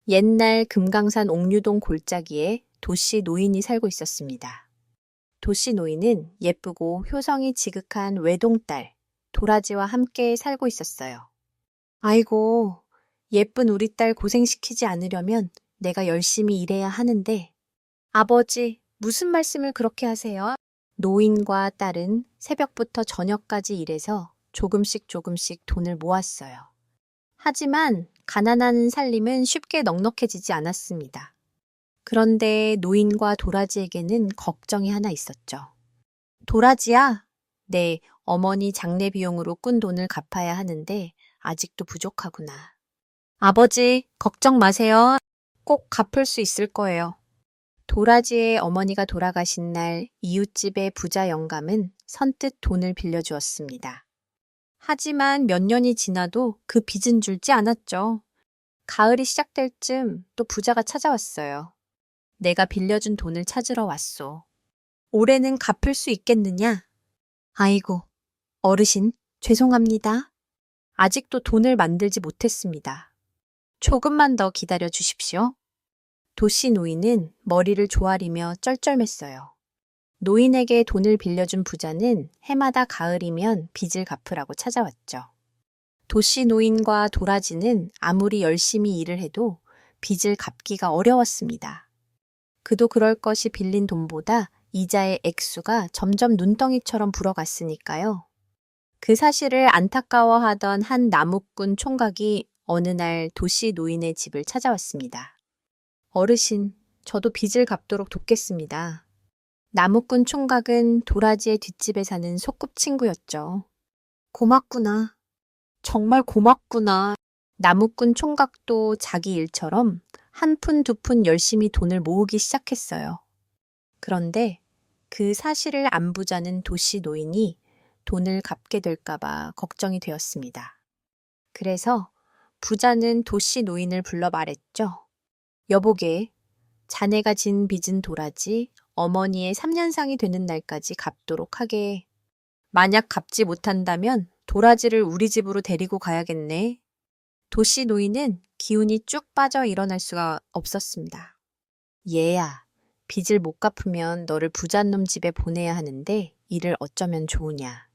옛날 금강산 옥류동 골짜기에 도씨 노인이 살고 있었습니다. 도씨 노인은 예쁘고 효성이 지극한 외동딸 도라지와 함께 살고 있었어요. 아이고, 예쁜 우리 딸 고생시키지 않으려면 내가 열심히 일해야 하는데. 아버지, 무슨 말씀을 그렇게 하세요? 노인과 딸은 새벽부터 저녁까지 일해서 조금씩 돈을 모았어요. 하지만 가난한 살림은 쉽게 넉넉해지지 않았습니다. 그런데 노인과 도라지에게는 걱정이 하나 있었죠. 도라지야, 네, 어머니 장례 비용으로 꾼 돈을 갚아야 하는데 아직도 부족하구나. 아버지, 걱정 마세요. 꼭 갚을 수 있을 거예요. 도라지의 어머니가 돌아가신 날 이웃집의 부자 영감은 선뜻 돈을 빌려주었습니다. 하지만 몇 년이 지나도 그 빚은 줄지 않았죠. 가을이 시작될 쯤 또 부자가 찾아왔어요. 내가 빌려준 돈을 찾으러 왔소. 올해는 갚을 수 있겠느냐? 아이고, 어르신, 죄송합니다. 아직도 돈을 만들지 못했습니다. 조금만 더 기다려 주십시오. 도씨 노인은 머리를 조아리며 쩔쩔맸어요. 노인에게 돈을 빌려준 부자는 해마다 가을이면 빚을 갚으라고 찾아왔죠. 도씨 노인과 도라지는 아무리 열심히 일을 해도 빚을 갚기가 어려웠습니다. 그도 그럴 것이 빌린 돈보다 이자의 액수가 점점 눈덩이처럼 불어갔으니까요. 그 사실을 안타까워하던 한 나무꾼 총각이 어느 날 도씨 노인의 집을 찾아왔습니다. 어르신, 저도 빚을 갚도록 돕겠습니다. 나무꾼 총각은 도라지의 뒷집에 사는 소꿉친구였죠. 고맙구나. 정말 고맙구나. 나무꾼 총각도 자기 일처럼 한 푼 두 푼 열심히 돈을 모으기 시작했어요. 그런데 그 사실을 안 부자는 도씨 노인이 돈을 갚게 될까봐 걱정이 되었습니다. 그래서 부자는 도씨 노인을 불러 말했죠. 여보게, 자네가 진 빚은 도라지 어머니의 3년상이 되는 날까지 갚도록 하게. 만약 갚지 못한다면 도라지를 우리 집으로 데리고 가야겠네. 도씨 노인은 기운이 쭉 빠져 일어날 수가 없었습니다. 얘야, 빚을 못 갚으면 너를 부잣놈 집에 보내야 하는데 이를 어쩌면 좋으냐.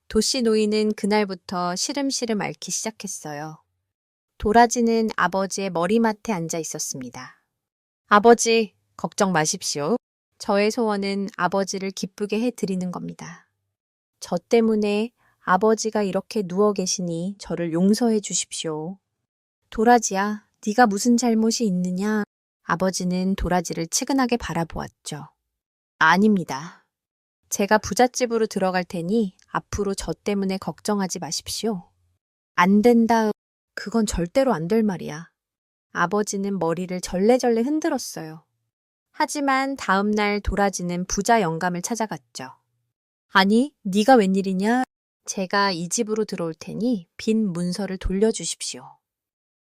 도씨 노인은 그날부터 시름시름 앓기 시작했어요. 도라지는 아버지의 머리맡에 앉아 있었습니다. 아버지, 걱정 마십시오. 저의 소원은 아버지를 기쁘게 해드리는 겁니다. 저 때문에 아버지가 이렇게 누워 계시니 저를 용서해 주십시오. 도라지야, 네가 무슨 잘못이 있느냐? 아버지는 도라지를 치근하게 바라보았죠. 아닙니다. 제가 부잣집으로 들어갈 테니 앞으로 저 때문에 걱정하지 마십시오. 안 된다. 그건 절대로 안 될 말이야. 아버지는 머리를 절레절레 흔들었어요. 하지만 다음 날 도라지는 부자 영감을 찾아갔죠. 아니, 네가 웬일이냐? 제가 이 집으로 들어올 테니 빈 문서를 돌려주십시오.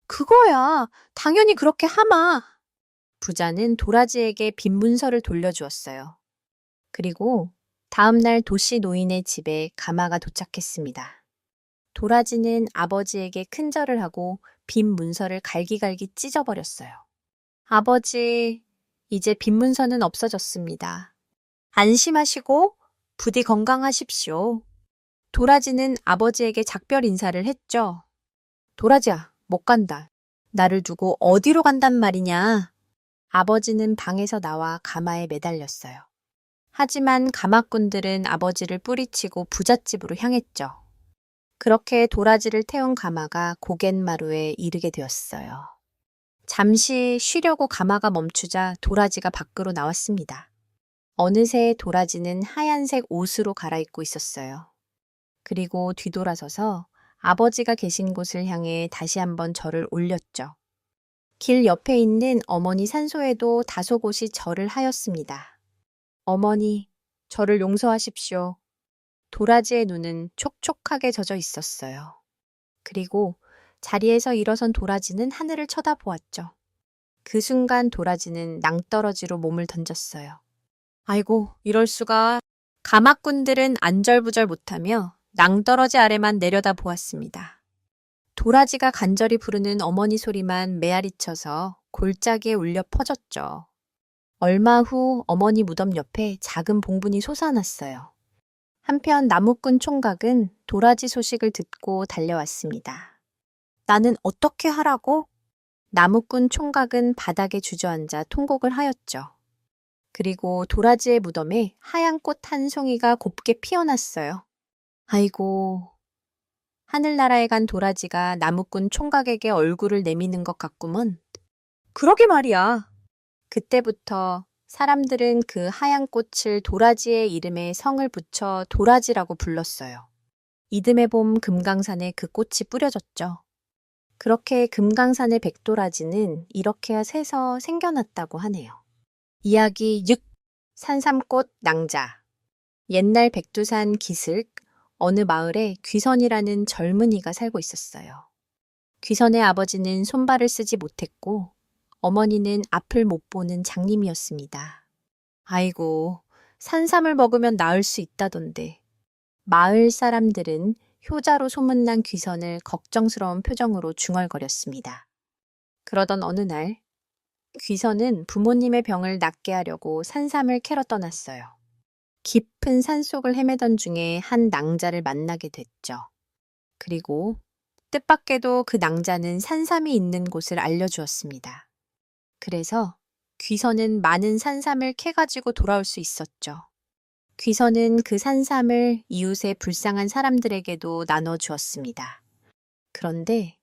그거야. 당연히 그렇게 하마. 부자는 도라지에게 빈 문서를 돌려주었어요. 그리고 다음 날 도씨 노인의 집에 가마가 도착했습니다. 도라지는 아버지에게 큰절을 하고 빈 문서를 갈기갈기 찢어버렸어요. 아버지, 이제 빈 문서는 없어졌습니다. 안심하시고 부디 건강하십시오. 도라지는 아버지에게 작별 인사를 했죠. 도라지야, 못 간다. 나를 두고 어디로 간단 말이냐. 아버지는 방에서 나와 가마에 매달렸어요. 하지만 가마꾼들은 아버지를 뿌리치고 부잣집으로 향했죠. 그렇게 도라지를 태운 가마가 고갯마루에 이르게 되었어요. 잠시 쉬려고 가마가 멈추자 도라지가 밖으로 나왔습니다. 어느새 도라지는 하얀색 옷으로 갈아입고 있었어요. 그리고 뒤돌아서서 아버지가 계신 곳을 향해 다시 한번 절을 올렸죠. 길 옆에 있는 어머니 산소에도 다소 곳이 절을 하였습니다. 어머니, 저를 용서하십시오. 도라지의 눈은 촉촉하게 젖어 있었어요. 그리고 자리에서 일어선 도라지는 하늘을 쳐다보았죠. 그 순간 도라지는 낭떠러지로 몸을 던졌어요. 아이고, 이럴 수가. 가마꾼들은 안절부절 못하며 낭떠러지 아래만 내려다 보았습니다. 도라지가 간절히 부르는 어머니 소리만 메아리쳐서 골짜기에 울려 퍼졌죠. 얼마 후 어머니 무덤 옆에 작은 봉분이 솟아났어요. 한편 나무꾼 총각은 도라지 소식을 듣고 달려왔습니다. 나는 어떻게 하라고? 나무꾼 총각은 바닥에 주저앉아 통곡을 하였죠. 그리고 도라지의 무덤에 하얀 꽃 한 송이가 곱게 피어났어요. 아이고, 하늘나라에 간 도라지가 나무꾼 총각에게 얼굴을 내미는 것 같구먼. 그러게 말이야. 그때부터 사람들은 그 하얀 꽃을 도라지의 이름에 성을 붙여 도라지라고 불렀어요. 이듬해 봄 금강산에 그 꽃이 뿌려졌죠. 그렇게 금강산의 백도라지는 이렇게 새서 생겨났다고 하네요. 이야기 6. 산삼꽃 낭자. 옛날 백두산 기슭 어느 마을에 귀선이라는 젊은이가 살고 있었어요. 귀선의 아버지는 손발을 쓰지 못했고 어머니는 앞을 못 보는 장님이었습니다. 아이고, 산삼을 먹으면 나을 수 있다던데. 마을 사람들은 효자로 소문난 귀선을 걱정스러운 표정으로 중얼거렸습니다. 그러던 어느 날 귀선은 부모님의 병을 낫게 하려고 산삼을 캐러 떠났어요. 깊은 산속을 헤매던 중에 한 낭자를 만나게 됐죠. 그리고 뜻밖에도 그 낭자는 산삼이 있는 곳을 알려주었습니다. 그래서 귀선은 많은 산삼을 캐가지고 돌아올 수 있었죠. 귀선은 그 산삼을 이웃의 불쌍한 사람들에게도 나눠주었습니다. 그런데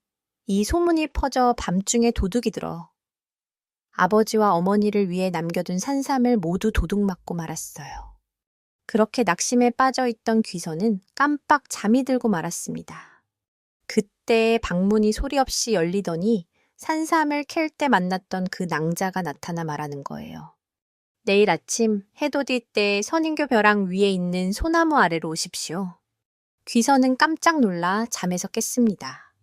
이 소문이 퍼져 밤중에 도둑이 들어 아버지와 어머니를 위해 남겨둔 산삼을 모두 도둑맞고 말았어요. 그렇게 낙심에 빠져있던 귀선은 깜빡 잠이 들고 말았습니다. 그때 방문이 소리 없이 열리더니 산삼을 캘 때 만났던 그 낭자가 나타나 말하는 거예요. 내일 아침 해돋이 때 선인교 벼랑 위에 있는 소나무 아래로 오십시오. 귀선은 깜짝 놀라 잠에서 깼습니다.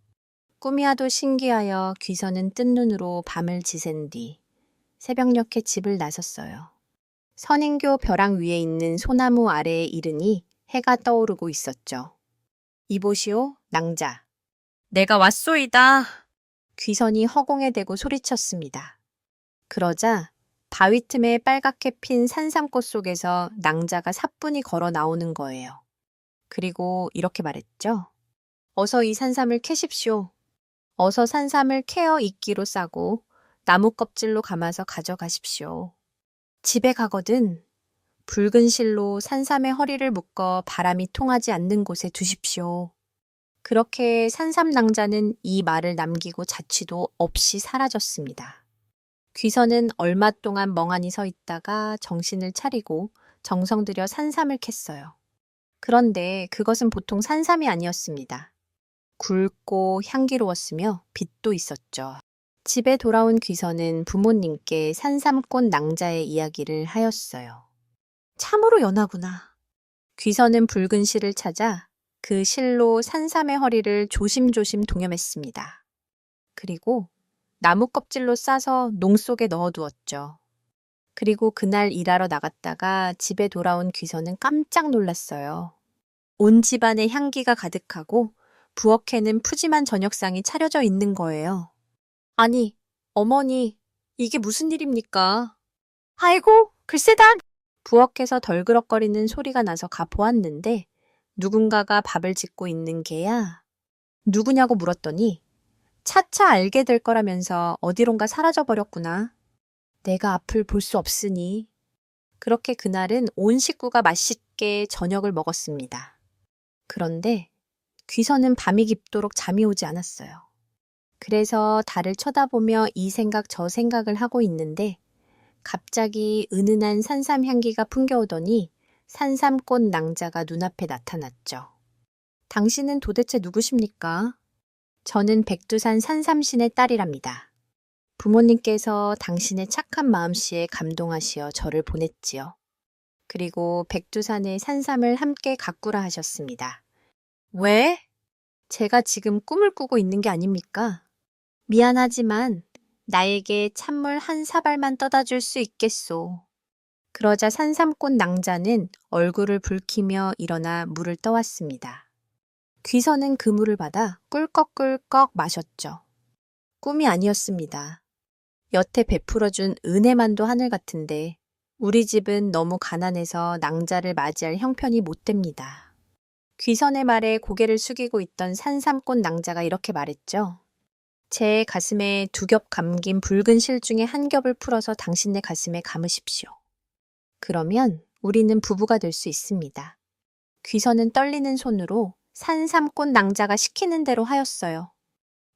꿈이야도 신기하여 귀선은 뜬 눈으로 밤을 지샌 뒤 새벽녘에 집을 나섰어요. 선인교 벼랑 위에 있는 소나무 아래에 이르니 해가 떠오르고 있었죠. 이보시오, 낭자. 내가 왔소이다. 귀선이 허공에 대고 소리쳤습니다. 그러자 바위 틈에 빨갛게 핀 산삼꽃 속에서 낭자가 사뿐히 걸어 나오는 거예요. 그리고 이렇게 말했죠. 어서 이 산삼을 캐십시오. 어서 산삼을 캐어 이끼로 싸고 나무 껍질로 감아서 가져가십시오. 집에 가거든 붉은 실로 산삼의 허리를 묶어 바람이 통하지 않는 곳에 두십시오. 그렇게 산삼 낭자는 이 말을 남기고 자취도 없이 사라졌습니다. 귀선은 얼마 동안 멍하니 서 있다가 정신을 차리고 정성 들여 산삼을 캤어요. 그런데 그것은 보통 산삼이 아니었습니다. 굵고 향기로웠으며 빛도 있었죠. 집에 돌아온 귀선은 부모님께 산삼꽃 낭자의 이야기를 하였어요. 참으로 연하구나. 귀선은 붉은 실을 찾아 그 실로 산삼의 허리를 조심조심 동여맸습니다. 그리고 나무 껍질로 싸서 농 속에 넣어두었죠. 그리고 그날 일하러 나갔다가 집에 돌아온 귀선은 깜짝 놀랐어요. 온 집안에 향기가 가득하고 부엌에는 푸짐한 저녁상이 차려져 있는 거예요. 아니, 어머니, 이게 무슨 일입니까? 아이고, 글쎄다. 부엌에서 덜그럭거리는 소리가 나서 가보았는데 누군가가 밥을 짓고 있는 게야. 누구냐고 물었더니 차차 알게 될 거라면서 어디론가 사라져버렸구나. 내가 앞을 볼 수 없으니. 그렇게 그날은 온 식구가 맛있게 저녁을 먹었습니다. 그런데 귀선은 밤이 깊도록 잠이 오지 않았어요. 그래서 달을 쳐다보며 이 생각 저 생각을 하고 있는데 갑자기 은은한 산삼 향기가 풍겨오더니 산삼꽃 낭자가 눈앞에 나타났죠. 당신은 도대체 누구십니까? 저는 백두산 산삼신의 딸이랍니다. 부모님께서 당신의 착한 마음씨에 감동하시어 저를 보냈지요. 그리고 백두산의 산삼을 함께 가꾸라 하셨습니다. 왜? 제가 지금 꿈을 꾸고 있는 게 아닙니까? 미안하지만 나에게 찬물 한 사발만 떠다 줄 수 있겠소. 그러자 산삼꽃 낭자는 얼굴을 붉히며 일어나 물을 떠왔습니다. 귀선은 그 물을 받아 꿀꺽꿀꺽 마셨죠. 꿈이 아니었습니다. 여태 베풀어준 은혜만도 하늘 같은데 우리 집은 너무 가난해서 낭자를 맞이할 형편이 못 됩니다. 귀선의 말에 고개를 숙이고 있던 산삼꽃 낭자가 이렇게 말했죠. 제 가슴에 두 겹 감긴 붉은 실 중에 한 겹을 풀어서 당신네 가슴에 감으십시오. 그러면 우리는 부부가 될 수 있습니다. 귀선은 떨리는 손으로 산삼꽃 낭자가 시키는 대로 하였어요.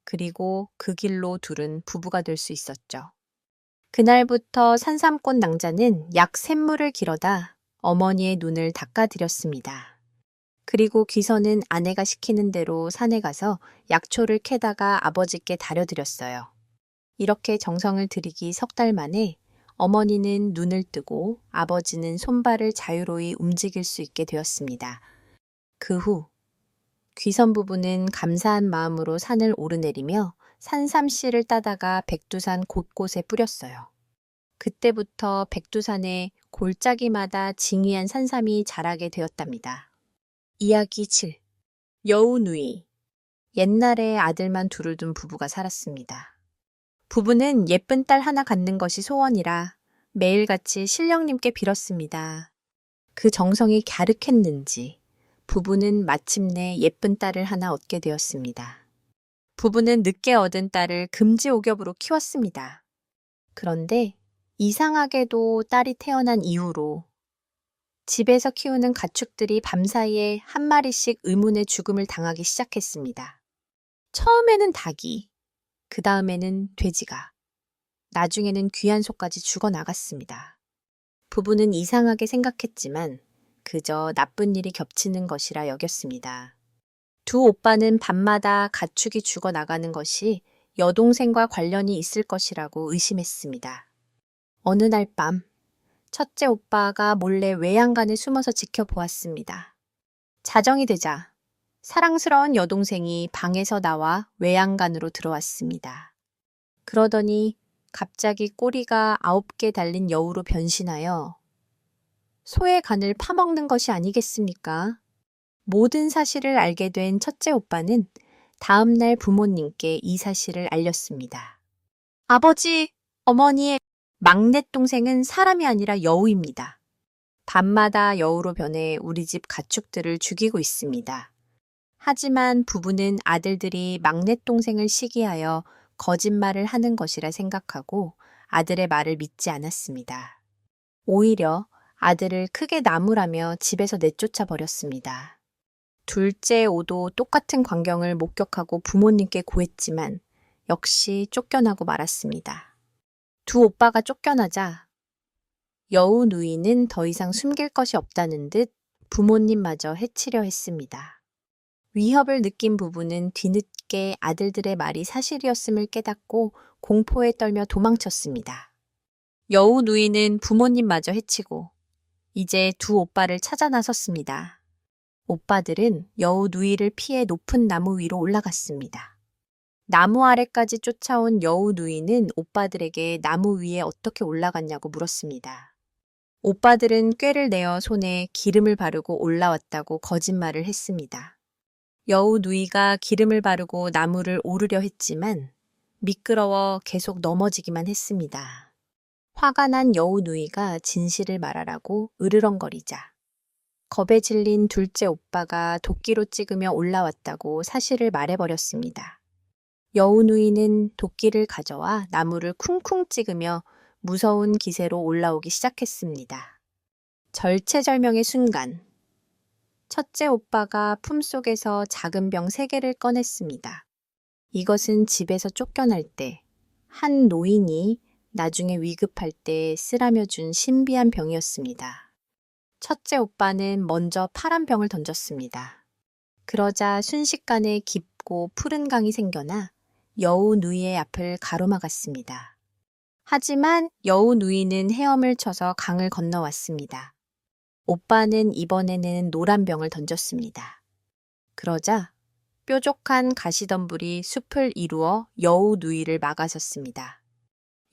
그리고 그 길로 둘은 부부가 될 수 있었죠. 그날부터 산삼꽃 낭자는 약 샘물을 길어다 어머니의 눈을 닦아드렸습니다. 그리고 귀선은 아내가 시키는 대로 산에 가서 약초를 캐다가 아버지께 다려드렸어요. 이렇게 정성을 들이기 석 달 만에 어머니는 눈을 뜨고 아버지는 손발을 자유로이 움직일 수 있게 되었습니다. 그 후 귀선 부부는 감사한 마음으로 산을 오르내리며 산삼씨를 따다가 백두산 곳곳에 뿌렸어요. 그때부터 백두산에 골짜기마다 징이한 산삼이 자라게 되었답니다. 이야기 7. 여우누이. 옛날에 아들만 둘을 둔 부부가 살았습니다. 부부는 예쁜 딸 하나 갖는 것이 소원이라 매일같이 신령님께 빌었습니다. 그 정성이 갸륵했는지 부부는 마침내 예쁜 딸을 하나 얻게 되었습니다. 부부는 늦게 얻은 딸을 금지옥엽으로 키웠습니다. 그런데 이상하게도 딸이 태어난 이후로 집에서 키우는 가축들이 밤사이에 한 마리씩 의문의 죽음을 당하기 시작했습니다. 처음에는 닭이, 그 다음에는 돼지가, 나중에는 귀한 소까지 죽어나갔습니다. 부부는 이상하게 생각했지만 그저 나쁜 일이 겹치는 것이라 여겼습니다. 두 오빠는 밤마다 가축이 죽어나가는 것이 여동생과 관련이 있을 것이라고 의심했습니다. 어느 날 밤, 첫째 오빠가 몰래 외양간에 숨어서 지켜보았습니다. 자정이 되자 사랑스러운 여동생이 방에서 나와 외양간으로 들어왔습니다. 그러더니 갑자기 꼬리가 9개 달린 여우로 변신하여 소의 간을 파먹는 것이 아니겠습니까? 모든 사실을 알게 된 첫째 오빠는 다음 날 부모님께 이 사실을 알렸습니다. 아버지, 어머니, 막내 동생은 사람이 아니라 여우입니다. 밤마다 여우로 변해 우리 집 가축들을 죽이고 있습니다. 하지만 부부는 아들들이 막내 동생을 시기하여 거짓말을 하는 것이라 생각하고 아들의 말을 믿지 않았습니다. 오히려 아들을 크게 나무라며 집에서 내쫓아 버렸습니다. 둘째 오도 똑같은 광경을 목격하고 부모님께 고했지만 역시 쫓겨나고 말았습니다. 두 오빠가 쫓겨나자 여우 누이는 더 이상 숨길 것이 없다는 듯 부모님마저 해치려 했습니다. 위협을 느낀 부부는 뒤늦게 아들들의 말이 사실이었음을 깨닫고 공포에 떨며 도망쳤습니다. 여우 누이는 부모님마저 해치고 이제 두 오빠를 찾아 나섰습니다. 오빠들은 여우 누이를 피해 높은 나무 위로 올라갔습니다. 나무 아래까지 쫓아온 여우 누이는 오빠들에게 나무 위에 어떻게 올라갔냐고 물었습니다. 오빠들은 꾀를 내어 손에 기름을 바르고 올라왔다고 거짓말을 했습니다. 여우 누이가 기름을 바르고 나무를 오르려 했지만 미끄러워 계속 넘어지기만 했습니다. 화가 난 여우 누이가 진실을 말하라고 으르렁거리자 겁에 질린 둘째 오빠가 도끼로 찍으며 올라왔다고 사실을 말해버렸습니다. 여우 누이는 도끼를 가져와 나무를 쿵쿵 찍으며 무서운 기세로 올라오기 시작했습니다. 절체절명의 순간, 첫째 오빠가 품속에서 작은 병 3개를 꺼냈습니다. 이것은 집에서 쫓겨날 때 한 노인이 나중에 위급할 때 쓰라며 준 신비한 병이었습니다. 첫째 오빠는 먼저 파란 병을 던졌습니다. 그러자 순식간에 깊고 푸른 강이 생겨나 여우 누이의 앞을 가로막았습니다. 하지만 여우 누이는 헤엄을 쳐서 강을 건너왔습니다. 오빠는 이번에는 노란 병을 던졌습니다. 그러자 뾰족한 가시덤불이 숲을 이루어 여우 누이를 막아섰습니다.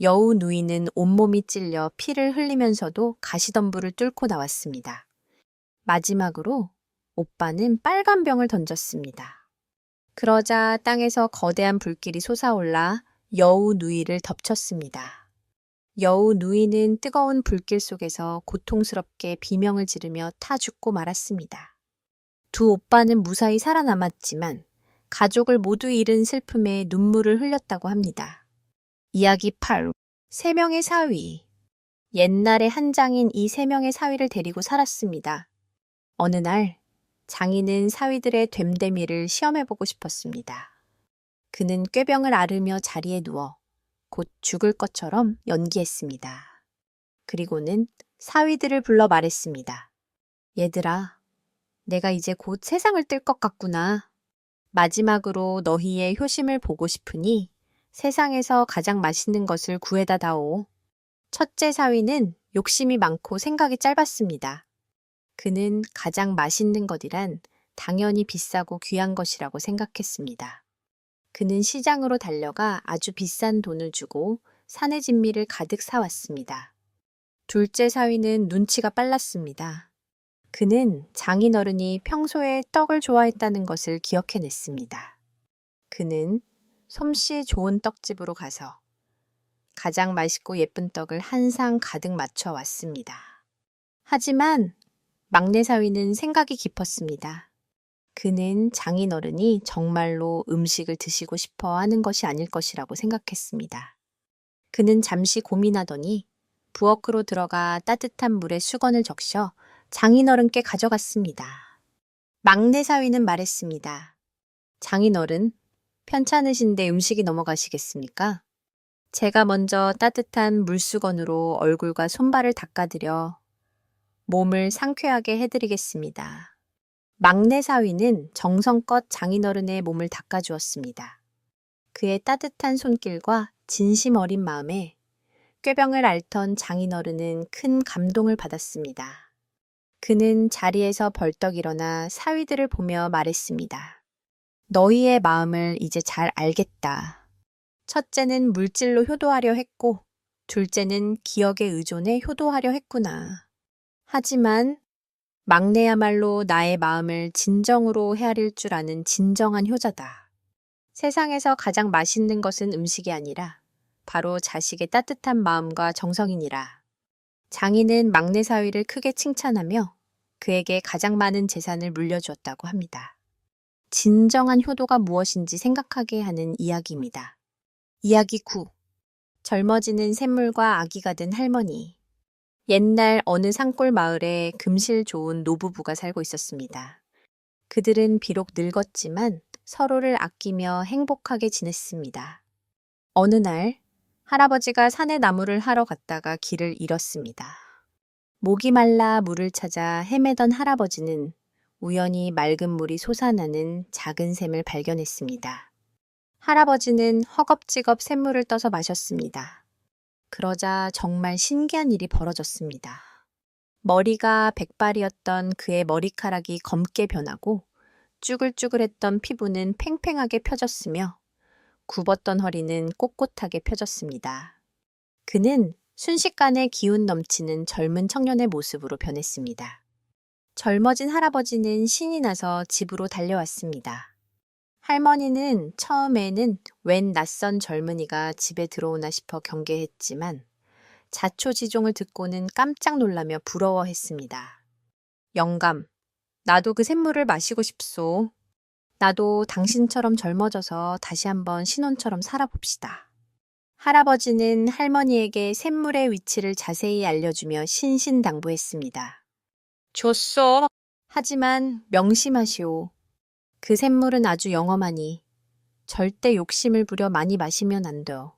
여우 누이는 온몸이 찔려 피를 흘리면서도 가시덤불을 뚫고 나왔습니다. 마지막으로 오빠는 빨간 병을 던졌습니다. 그러자 땅에서 거대한 불길이 솟아올라 여우 누이를 덮쳤습니다. 여우 누이는 뜨거운 불길 속에서 고통스럽게 비명을 지르며 타 죽고 말았습니다. 두 오빠는 무사히 살아남았지만 가족을 모두 잃은 슬픔에 눈물을 흘렸다고 합니다. 이야기 8. 세 명의 사위. 옛날에 한 장인 이 세 명의 사위를 데리고 살았습니다. 어느 날 장인은 사위들의 됨됨이를 시험해보고 싶었습니다. 그는 꾀병을 앓으며 자리에 누워 곧 죽을 것처럼 연기했습니다. 그리고는 사위들을 불러 말했습니다. 얘들아, 내가 이제 곧 세상을 뜰 것 같구나. 마지막으로 너희의 효심을 보고 싶으니 세상에서 가장 맛있는 것을 구해다 다오. 첫째 사위는 욕심이 많고 생각이 짧았습니다. 그는 가장 맛있는 것이란 당연히 비싸고 귀한 것이라고 생각했습니다. 그는 시장으로 달려가 아주 비싼 돈을 주고 산의 진미를 가득 사왔습니다. 둘째 사위는 눈치가 빨랐습니다. 그는 장인어른이 평소에 떡을 좋아했다는 것을 기억해냈습니다. 그는 솜씨 좋은 떡집으로 가서 가장 맛있고 예쁜 떡을 한 상 가득 맞춰 왔습니다. 하지만 막내 사위는 생각이 깊었습니다. 그는 장인어른이 정말로 음식을 드시고 싶어 하는 것이 아닐 것이라고 생각했습니다. 그는 잠시 고민하더니 부엌으로 들어가 따뜻한 물에 수건을 적셔 장인어른께 가져갔습니다. 막내 사위는 말했습니다. 장인어른, 편찮으신데 음식이 넘어가시겠습니까? 제가 먼저 따뜻한 물수건으로 얼굴과 손발을 닦아드려 몸을 상쾌하게 해드리겠습니다. 막내 사위는 정성껏 장인어른의 몸을 닦아주었습니다. 그의 따뜻한 손길과 진심 어린 마음에 꾀병을 앓던 장인어른은 큰 감동을 받았습니다. 그는 자리에서 벌떡 일어나 사위들을 보며 말했습니다. 너희의 마음을 이제 잘 알겠다. 첫째는 물질로 효도하려 했고, 둘째는 기억에 의존해 효도하려 했구나. 하지만 막내야말로 나의 마음을 진정으로 헤아릴 줄 아는 진정한 효자다. 세상에서 가장 맛있는 것은 음식이 아니라 바로 자식의 따뜻한 마음과 정성이니라. 장인은 막내 사위를 크게 칭찬하며 그에게 가장 많은 재산을 물려주었다고 합니다. 진정한 효도가 무엇인지 생각하게 하는 이야기입니다. 이야기 9. 젊어지는 샘물과 아기가 된 할머니. 옛날 어느 산골 마을에 금실 좋은 노부부가 살고 있었습니다. 그들은 비록 늙었지만 서로를 아끼며 행복하게 지냈습니다. 어느 날 할아버지가 산에 나무를 하러 갔다가 길을 잃었습니다. 목이 말라 물을 찾아 헤매던 할아버지는 우연히 맑은 물이 솟아나는 작은 샘을 발견했습니다. 할아버지는 허겁지겁 샘물을 떠서 마셨습니다. 그러자 정말 신기한 일이 벌어졌습니다. 머리가 백발이었던 그의 머리카락이 검게 변하고 쭈글쭈글했던 피부는 팽팽하게 펴졌으며 굽었던 허리는 꼿꼿하게 펴졌습니다. 그는 순식간에 기운 넘치는 젊은 청년의 모습으로 변했습니다. 젊어진 할아버지는 신이 나서 집으로 달려왔습니다. 할머니는 처음에는 웬 낯선 젊은이가 집에 들어오나 싶어 경계했지만 자초지종을 듣고는 깜짝 놀라며 부러워했습니다. 영감, 나도 그 샘물을 마시고 싶소. 나도 당신처럼 젊어져서 다시 한번 신혼처럼 살아봅시다. 할아버지는 할머니에게 샘물의 위치를 자세히 알려주며 신신당부했습니다. 좋소. 하지만 명심하시오. 그 샘물은 아주 영험하니 절대 욕심을 부려 많이 마시면 안 돼요.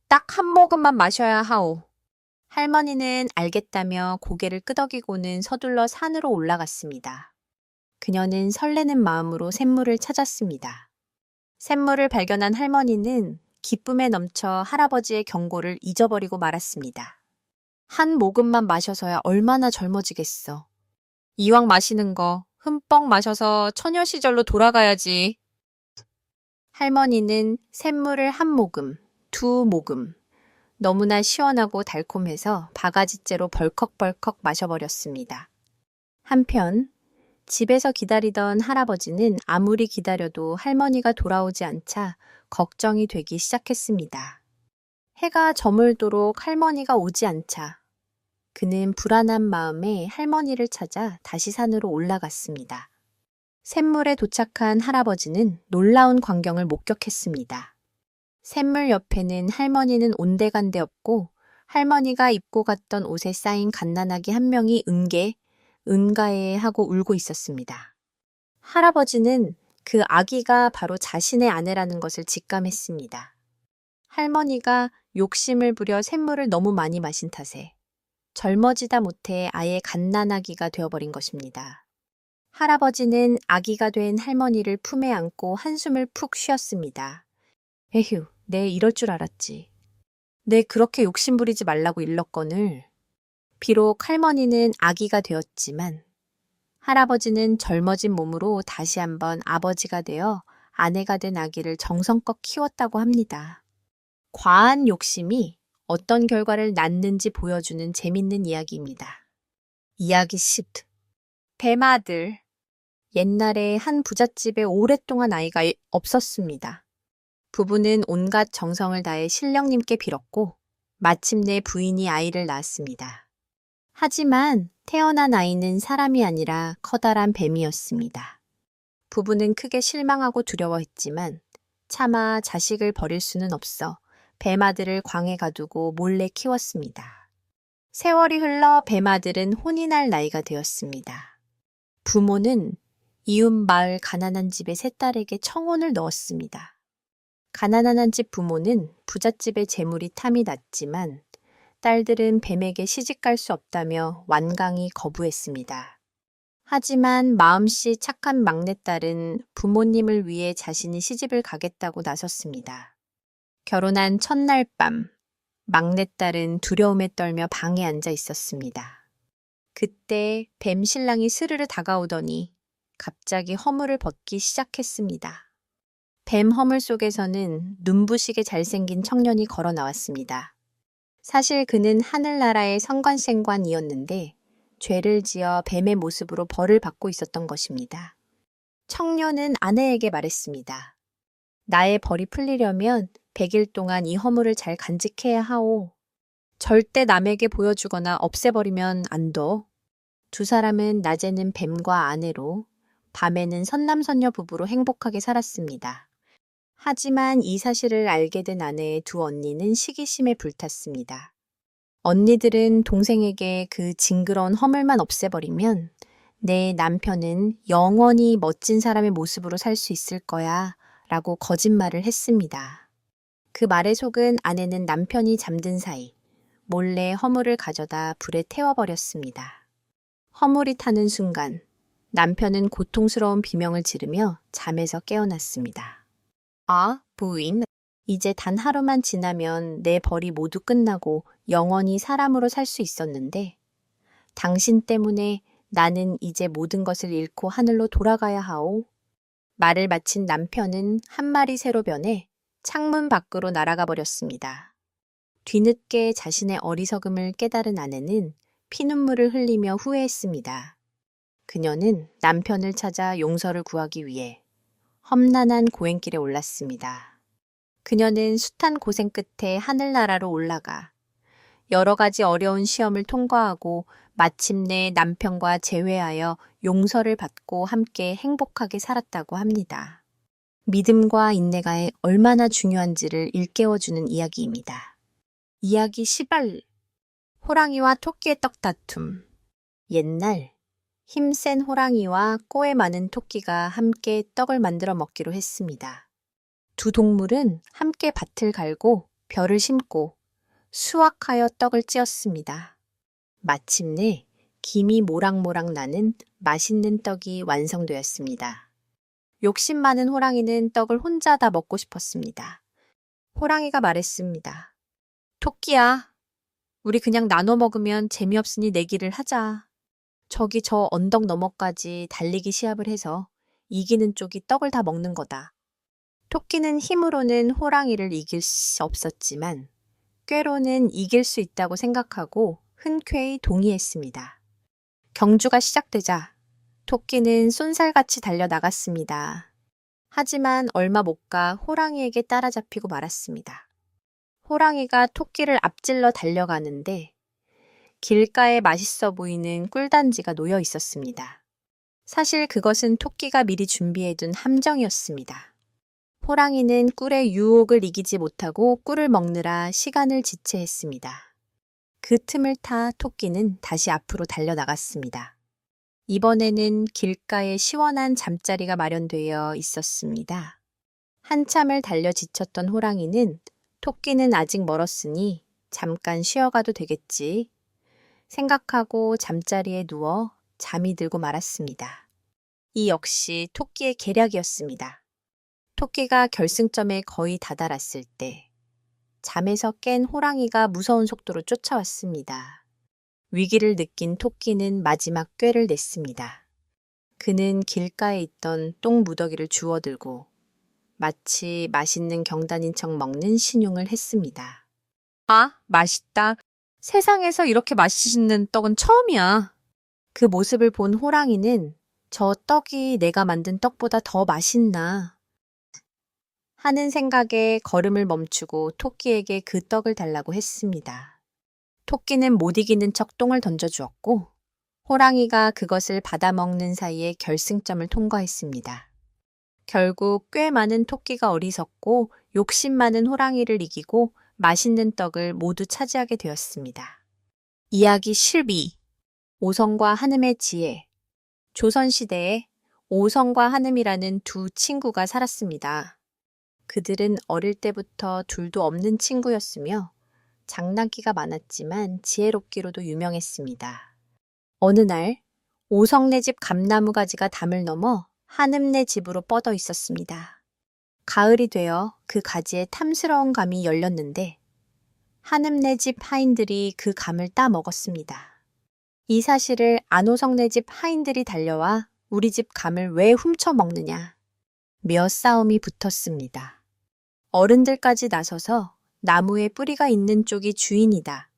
딱 한 모금만 마셔야 하오. 할머니는 알겠다며 고개를 끄덕이고는 서둘러 산으로 올라갔습니다. 그녀는 설레는 마음으로 샘물을 찾았습니다. 샘물을 발견한 할머니는 기쁨에 넘쳐 할아버지의 경고를 잊어버리고 말았습니다. 한 모금만 마셔서야 얼마나 젊어지겠어. 이왕 마시는 거 흠뻑 마셔서 처녀 시절로 돌아가야지. 할머니는 샘물을 한 모금, 두 모금, 너무나 시원하고 달콤해서 바가지째로 벌컥벌컥 마셔버렸습니다. 한편 집에서 기다리던 할아버지는 아무리 기다려도 할머니가 돌아오지 않자 걱정이 되기 시작했습니다. 해가 저물도록 할머니가 오지 않자 그는 불안한 마음에 할머니를 찾아 다시 산으로 올라갔습니다. 샘물에 도착한 할아버지는 놀라운 광경을 목격했습니다. 샘물 옆에는 할머니는 온데간데 없고 할머니가 입고 갔던 옷에 쌓인 갓난아기 한 명이 은가해 하고 울고 있었습니다. 할아버지는 그 아기가 바로 자신의 아내라는 것을 직감했습니다. 할머니가 욕심을 부려 샘물을 너무 많이 마신 탓에 젊어지다 못해 아예 갓난아기가 되어버린 것입니다. 할아버지는 아기가 된 할머니를 품에 안고 한숨을 푹 쉬었습니다. 에휴, 내 이럴 줄 알았지. 내 그렇게 욕심부리지 말라고 일렀거늘. 비록 할머니는 아기가 되었지만 할아버지는 젊어진 몸으로 다시 한번 아버지가 되어 아내가 된 아기를 정성껏 키웠다고 합니다. 과한 욕심이 어떤 결과를 낳는지 보여주는 재밌는 이야기입니다. 이야기 10. 뱀아들. 옛날에 한 부잣집에 오랫동안 아이가 없었습니다. 부부는 온갖 정성을 다해 신령님께 빌었고 마침내 부인이 아이를 낳았습니다. 하지만 태어난 아이는 사람이 아니라 커다란 뱀이었습니다. 부부는 크게 실망하고 두려워했지만 차마 자식을 버릴 수는 없어 뱀아들을 광에 가두고 몰래 키웠습니다. 세월이 흘러 뱀아들은 혼이 날 나이가 되었습니다. 부모는 이웃 마을 가난한 집의 세 딸에게 청혼을 넣었습니다. 가난한 집 부모는 부잣집의 재물이 탐이 났지만 딸들은 뱀에게 시집갈 수 없다며 완강히 거부했습니다. 하지만 마음씨 착한 막내딸은 부모님을 위해 자신이 시집을 가겠다고 나섰습니다. 결혼한 첫날 밤, 막내딸은 두려움에 떨며 방에 앉아 있었습니다. 그때 뱀 신랑이 스르르 다가오더니 갑자기 허물을 벗기 시작했습니다. 뱀 허물 속에서는 눈부시게 잘생긴 청년이 걸어 나왔습니다. 사실 그는 하늘나라의 성관생관이었는데 죄를 지어 뱀의 모습으로 벌을 받고 있었던 것입니다. 청년은 아내에게 말했습니다. 나의 벌이 풀리려면 100일 동안 이 허물을 잘 간직해야 하오. 절대 남에게 보여주거나 없애버리면 안 둬. 두 사람은 낮에는 뱀과 아내로, 밤에는 선남선녀 부부로 행복하게 살았습니다. 하지만 이 사실을 알게 된 아내의 두 언니는 시기심에 불탔습니다. 언니들은 동생에게 그 징그러운 허물만 없애버리면 내 남편은 영원히 멋진 사람의 모습으로 살 수 있을 거야 라고 거짓말을 했습니다. 그 말에 속은 아내는 남편이 잠든 사이 몰래 허물을 가져다 불에 태워버렸습니다. 허물이 타는 순간 남편은 고통스러운 비명을 지르며 잠에서 깨어났습니다. 아, 부인, 이제 단 하루만 지나면 내 벌이 모두 끝나고 영원히 사람으로 살 수 있었는데 당신 때문에 나는 이제 모든 것을 잃고 하늘로 돌아가야 하오. 말을 마친 남편은 한 마리 새로 변해 창문 밖으로 날아가 버렸습니다. 뒤늦게 자신의 어리석음을 깨달은 아내는 피눈물을 흘리며 후회했습니다. 그녀는 남편을 찾아 용서를 구하기 위해 험난한 고행길에 올랐습니다. 그녀는 숱한 고생 끝에 하늘나라로 올라가 여러 가지 어려운 시험을 통과하고 마침내 남편과 재회하여 용서를 받고 함께 행복하게 살았다고 합니다. 믿음과 인내가 얼마나 중요한지를 일깨워주는 이야기입니다. 이야기 18. 호랑이와 토끼의 떡 다툼. 옛날 힘센 호랑이와 꼬에 많은 토끼가 함께 떡을 만들어 먹기로 했습니다. 두 동물은 함께 밭을 갈고 벼를 심고 수확하여 떡을 찧었습니다. 마침내 김이 모락모락 나는 맛있는 떡이 완성되었습니다. 욕심 많은 호랑이는 떡을 혼자 다 먹고 싶었습니다. 호랑이가 말했습니다. 토끼야, 우리 그냥 나눠 먹으면 재미없으니 내기를 하자. 저기 저 언덕 너머까지 달리기 시합을 해서 이기는 쪽이 떡을 다 먹는 거다. 토끼는 힘으로는 호랑이를 이길 수 없었지만 꾀로는 이길 수 있다고 생각하고 흔쾌히 동의했습니다. 경주가 시작되자 토끼는 쏜살같이 달려나갔습니다. 하지만 얼마 못 가 호랑이에게 따라잡히고 말았습니다. 호랑이가 토끼를 앞질러 달려가는데 길가에 맛있어 보이는 꿀단지가 놓여 있었습니다. 사실 그것은 토끼가 미리 준비해둔 함정이었습니다. 호랑이는 꿀의 유혹을 이기지 못하고 꿀을 먹느라 시간을 지체했습니다. 그 틈을 타 토끼는 다시 앞으로 달려나갔습니다. 이번에는 길가에 시원한 잠자리가 마련되어 있었습니다. 한참을 달려 지쳤던 호랑이는 토끼는 아직 멀었으니 잠깐 쉬어가도 되겠지 생각하고 잠자리에 누워 잠이 들고 말았습니다. 이 역시 토끼의 계략이었습니다. 토끼가 결승점에 거의 다다랐을 때 잠에서 깬 호랑이가 무서운 속도로 쫓아왔습니다. 위기를 느낀 토끼는 마지막 꾀를 냈습니다. 그는 길가에 있던 똥 무더기를 주워들고 마치 맛있는 경단인 척 먹는 신용을 했습니다. 아, 맛있다. 세상에서 이렇게 맛있는 떡은 처음이야. 그 모습을 본 호랑이는 저 떡이 내가 만든 떡보다 더 맛있나 하는 생각에 걸음을 멈추고 토끼에게 그 떡을 달라고 했습니다. 토끼는 못 이기는 척 똥을 던져주었고 호랑이가 그것을 받아먹는 사이에 결승점을 통과했습니다. 결국 꽤 많은 토끼가 어리석고 욕심 많은 호랑이를 이기고 맛있는 떡을 모두 차지하게 되었습니다. 이야기 12. 오성과 한음의 지혜. 조선시대에 오성과 한음이라는 두 친구가 살았습니다. 그들은 어릴 때부터 둘도 없는 친구였으며 장난기가 많았지만 지혜롭기로도 유명했습니다. 어느 날 오성네 집 감나무 가지가 담을 넘어 한음네 집으로 뻗어 있었습니다. 가을이 되어 그 가지에 탐스러운 감이 열렸는데 한음네 집 하인들이 그 감을 따 먹었습니다. 이 사실을 안오성네 집 하인들이 달려와 우리 집 감을 왜 훔쳐 먹느냐 며 싸움이 붙었습니다. 어른들까지 나서서 나무에 뿌리가 있는 쪽이 주인이다.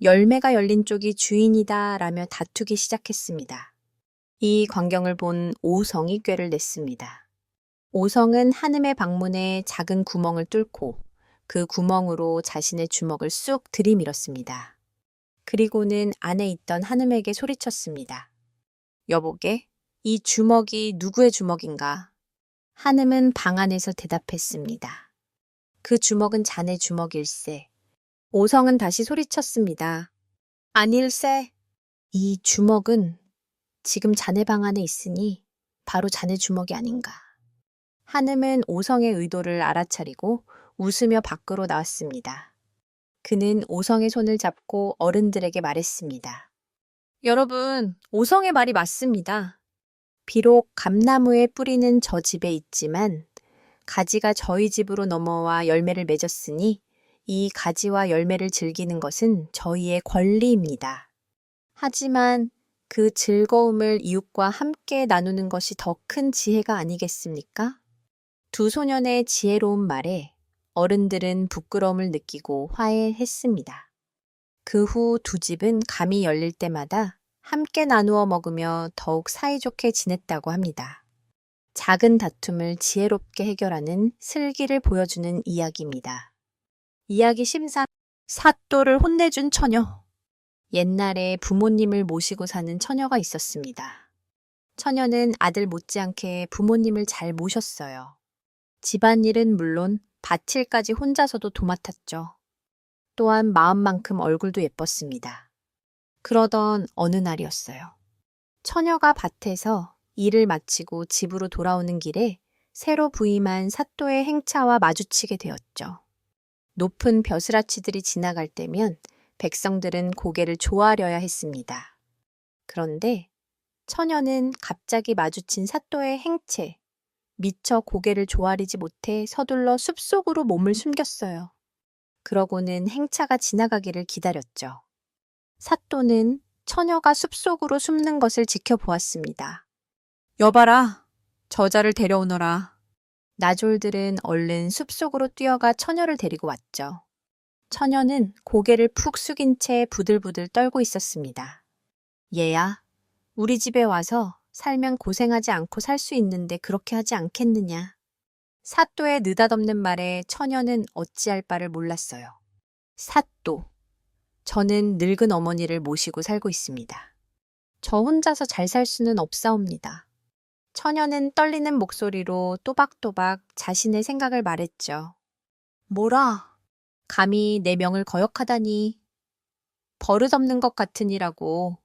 열매가 열린 쪽이 주인이다 라며 다투기 시작했습니다. 이 광경을 본 오성이 꾀를 냈습니다. 오성은 한음의 방문에 작은 구멍을 뚫고 그 구멍으로 자신의 주먹을 쑥 들이밀었습니다. 그리고는 안에 있던 한음에게 소리쳤습니다. 여보게, 이 주먹이 누구의 주먹인가? 한음은 방 안에서 대답했습니다. 그 주먹은 자네 주먹일세. 오성은 다시 소리쳤습니다. 아닐세. 이 주먹은 지금 자네 방 안에 있으니 바로 자네 주먹이 아닌가. 한음은 오성의 의도를 알아차리고 웃으며 밖으로 나왔습니다. 그는 오성의 손을 잡고 어른들에게 말했습니다. 여러분, 오성의 말이 맞습니다. 비록 감나무의 뿌리는 저 집에 있지만 가지가 저희 집으로 넘어와 열매를 맺었으니 이 가지와 열매를 즐기는 것은 저희의 권리입니다. 하지만 그 즐거움을 이웃과 함께 나누는 것이 더 큰 지혜가 아니겠습니까? 두 소년의 지혜로운 말에 어른들은 부끄러움을 느끼고 화해했습니다. 그 후 두 집은 감이 열릴 때마다 함께 나누어 먹으며 더욱 사이좋게 지냈다고 합니다. 작은 다툼을 지혜롭게 해결하는 슬기를 보여주는 이야기입니다. 이야기 13. 사또를 혼내준 처녀. 옛날에 부모님을 모시고 사는 처녀가 있었습니다. 처녀는 아들 못지않게 부모님을 잘 모셨어요. 집안일은 물론 밭일까지 혼자서도 도맡았죠. 또한 마음만큼 얼굴도 예뻤습니다. 그러던 어느 날이었어요. 처녀가 밭에서 일을 마치고 집으로 돌아오는 길에 새로 부임한 사또의 행차와 마주치게 되었죠. 높은 벼슬아치들이 지나갈 때면 백성들은 고개를 조아려야 했습니다. 그런데 처녀는 갑자기 마주친 사또의 행체, 미처 고개를 조아리지 못해 서둘러 숲속으로 몸을 숨겼어요. 그러고는 행차가 지나가기를 기다렸죠. 사또는 처녀가 숲속으로 숨는 것을 지켜보았습니다. 여봐라, 저자를 데려오너라. 나졸들은 얼른 숲속으로 뛰어가 처녀를 데리고 왔죠. 처녀는 고개를 푹 숙인 채 부들부들 떨고 있었습니다. 얘야, 우리 집에 와서 살면 고생하지 않고 살 수 있는데 그렇게 하지 않겠느냐. 사또의 느닷없는 말에 처녀는 어찌할 바를 몰랐어요. 사또, 저는 늙은 어머니를 모시고 살고 있습니다. 저 혼자서 잘 살 수는 없사옵니다. 처녀는 떨리는 목소리로 또박또박 자신의 생각을 말했죠. 뭐라? 감히 내 명을 거역하다니. 버릇없는 것 같으니라고.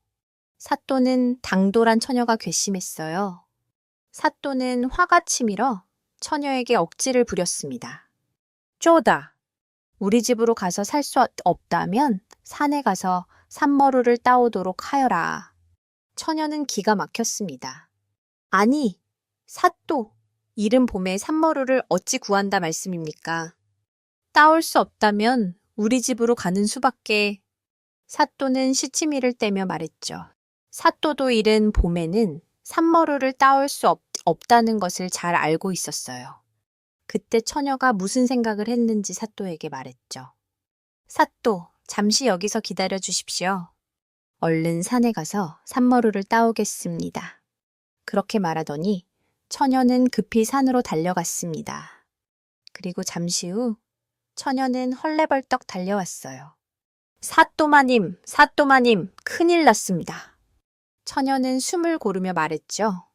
사또는 당돌한 처녀가 괘씸했어요. 사또는 화가 치밀어 처녀에게 억지를 부렸습니다. 쪼다. 우리 집으로 가서 살 수 없다면 산에 가서 산머루를 따오도록 하여라. 처녀는 기가 막혔습니다. 아니, 사또, 이른 봄에 산머루를 어찌 구한다 말씀입니까? 따올 수 없다면 우리 집으로 가는 수밖에. 사또는 시치미를 떼며 말했죠. 사또도 이른 봄에는 산머루를 따올 수 없다는 것을 잘 알고 있었어요. 그때 처녀가 무슨 생각을 했는지 사또에게 말했죠. 사또, 잠시 여기서 기다려 주십시오. 얼른 산에 가서 산머루를 따오겠습니다. 그렇게 말하더니 처녀는 급히 산으로 달려갔습니다. 그리고 잠시 후 처녀는 헐레벌떡 달려왔어요. 사또마님, 사또마님, 큰일 났습니다. 처녀는 숨을 고르며 말했죠.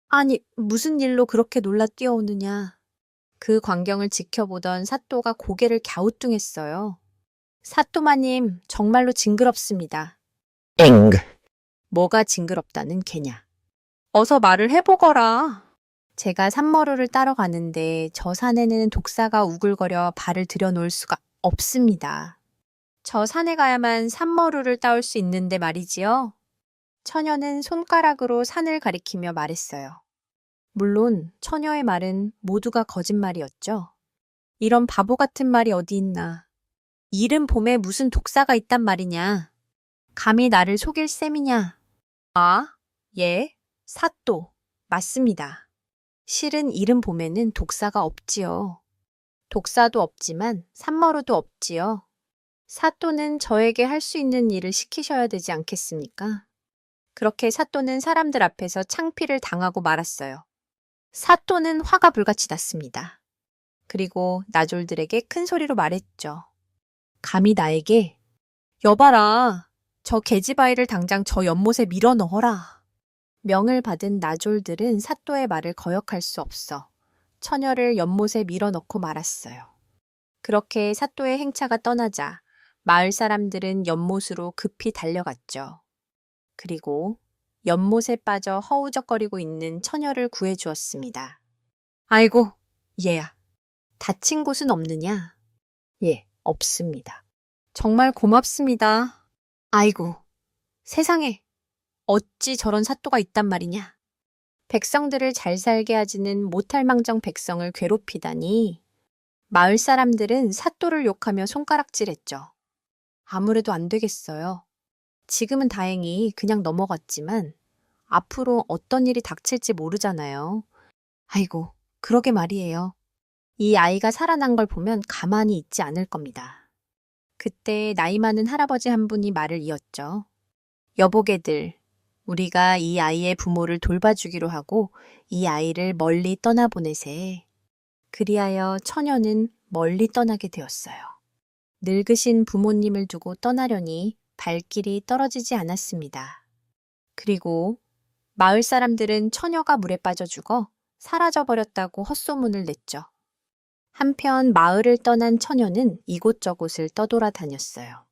아니, 무슨 일로 그렇게 놀라 뛰어오느냐. 그 광경을 지켜보던 사또가 고개를 갸우뚱했어요. 사또마님, 정말로 징그럽습니다. 엥. 뭐가 징그럽다는 개냐. 어서 말을 해보거라. 제가 산머루를 따러 가는데 저 산에는 독사가 우글거려 발을 들여놓을 수가 없습니다. 저 산에 가야만 산머루를 따올 수 있는데 말이지요. 처녀는 손가락으로 산을 가리키며 말했어요. 물론 처녀의 말은 모두가 거짓말이었죠. 이런 바보 같은 말이 어디 있나. 이른 봄에 무슨 독사가 있단 말이냐. 감히 나를 속일 셈이냐. 아, 예, 사또, 맞습니다. 실은 이른 봄에는 독사가 없지요. 독사도 없지만 산머루도 없지요. 사또는 저에게 할 수 있는 일을 시키셔야 되지 않겠습니까? 그렇게 사또는 사람들 앞에서 창피를 당하고 말았어요. 사또는 화가 불같이 났습니다. 그리고 나졸들에게 큰 소리로 말했죠. 감히 나에게 여봐라, 저 계집아이를 당장 저 연못에 밀어 넣어라. 명을 받은 나졸들은 사또의 말을 거역할 수 없어 처녀를 연못에 밀어 넣고 말았어요. 그렇게 사또의 행차가 떠나자 마을 사람들은 연못으로 급히 달려갔죠. 그리고 연못에 빠져 허우적거리고 있는 처녀를 구해주었습니다. 아이고, 얘야. 다친 곳은 없느냐? 예, 없습니다. 정말 고맙습니다. 아이고, 세상에. 어찌 저런 사또가 있단 말이냐. 백성들을 잘 살게 하지는 못할망정 백성을 괴롭히다니. 마을 사람들은 사또를 욕하며 손가락질했죠. 아무래도 안 되겠어요. 지금은 다행히 그냥 넘어갔지만 앞으로 어떤 일이 닥칠지 모르잖아요. 아이고, 그러게 말이에요. 이 아이가 살아난 걸 보면 가만히 있지 않을 겁니다. 그때 나이 많은 할아버지 한 분이 말을 이었죠. 여보게들, 우리가 이 아이의 부모를 돌봐주기로 하고 이 아이를 멀리 떠나보내세. 그리하여 처녀는 멀리 떠나게 되었어요. 늙으신 부모님을 두고 떠나려니 발길이 떨어지지 않았습니다. 그리고 마을 사람들은 처녀가 물에 빠져 죽어 사라져버렸다고 헛소문을 냈죠. 한편 마을을 떠난 처녀는 이곳저곳을 떠돌아다녔어요.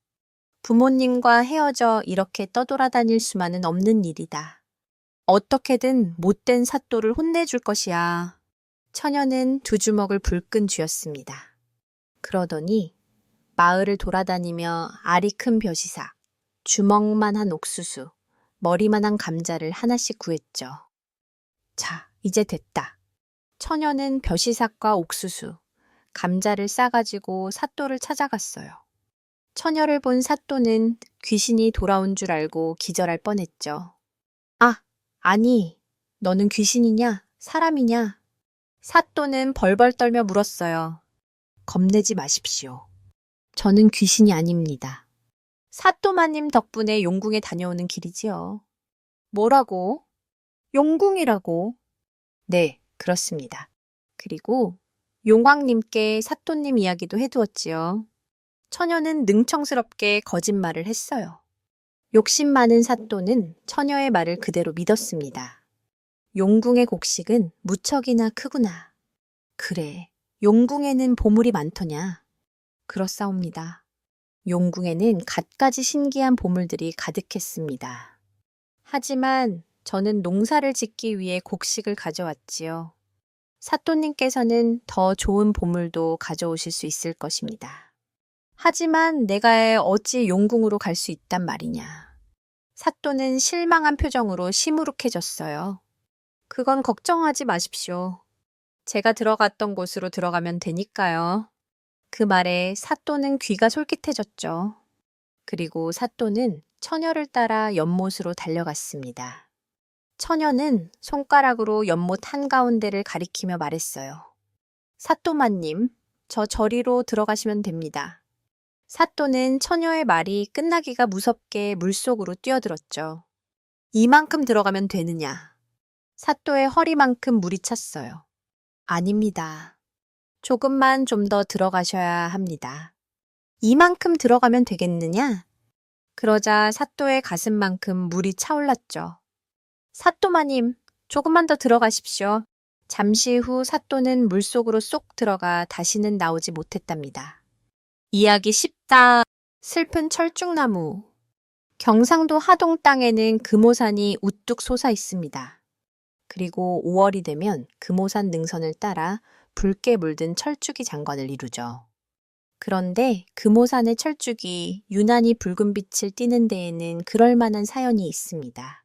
부모님과 헤어져 이렇게 떠돌아다닐 수만은 없는 일이다. 어떻게든 못된 사또를 혼내줄 것이야. 처녀는 두 주먹을 불끈 쥐었습니다. 그러더니 마을을 돌아다니며 알이 큰 벼시사, 주먹만한 옥수수, 머리만한 감자를 하나씩 구했죠. 자, 이제 됐다. 처녀는 벼시삭과 옥수수, 감자를 싸가지고 사또를 찾아갔어요. 처녀를 본 사또는 귀신이 돌아온 줄 알고 기절할 뻔했죠. 아, 아니, 너는 귀신이냐? 사람이냐? 사또는 벌벌 떨며 물었어요. 겁내지 마십시오. 저는 귀신이 아닙니다. 사또마님 덕분에 용궁에 다녀오는 길이지요. 뭐라고? 용궁이라고? 네, 그렇습니다. 그리고 용왕님께 사또님 이야기도 해두었지요. 처녀는 능청스럽게 거짓말을 했어요. 욕심 많은 사또는 처녀의 말을 그대로 믿었습니다. 용궁의 곡식은 무척이나 크구나. 그래, 용궁에는 보물이 많더냐. 그렇사옵니다. 용궁에는 갖가지 신기한 보물들이 가득했습니다. 하지만 저는 농사를 짓기 위해 곡식을 가져왔지요. 사또님께서는 더 좋은 보물도 가져오실 수 있을 것입니다. 하지만 내가 어찌 용궁으로 갈 수 있단 말이냐. 사또는 실망한 표정으로 시무룩해졌어요. 그건 걱정하지 마십시오. 제가 들어갔던 곳으로 들어가면 되니까요. 그 말에 사또는 귀가 솔깃해졌죠. 그리고 사또는 처녀를 따라 연못으로 달려갔습니다. 처녀는 손가락으로 연못 한가운데를 가리키며 말했어요. 사또마님, 저 저리로 들어가시면 됩니다. 사또는 처녀의 말이 끝나기가 무섭게 물속으로 뛰어들었죠. 이만큼 들어가면 되느냐? 사또의 허리만큼 물이 찼어요. 아닙니다. 조금만 좀 더 들어가셔야 합니다. 이만큼 들어가면 되겠느냐? 그러자 사또의 가슴만큼 물이 차올랐죠. 사또마님, 조금만 더 들어가십시오. 잠시 후 사또는 물속으로 쏙 들어가 다시는 나오지 못했답니다. 이야기 10다. 슬픈 철쭉나무. 경상도 하동 땅에는 금오산이 우뚝 솟아 있습니다. 그리고 5월이 되면 금오산 능선을 따라 붉게 물든 철쭉이 장관을 이루죠. 그런데 금오산의 철쭉이 유난히 붉은 빛을 띠는 데에는 그럴 만한 사연이 있습니다.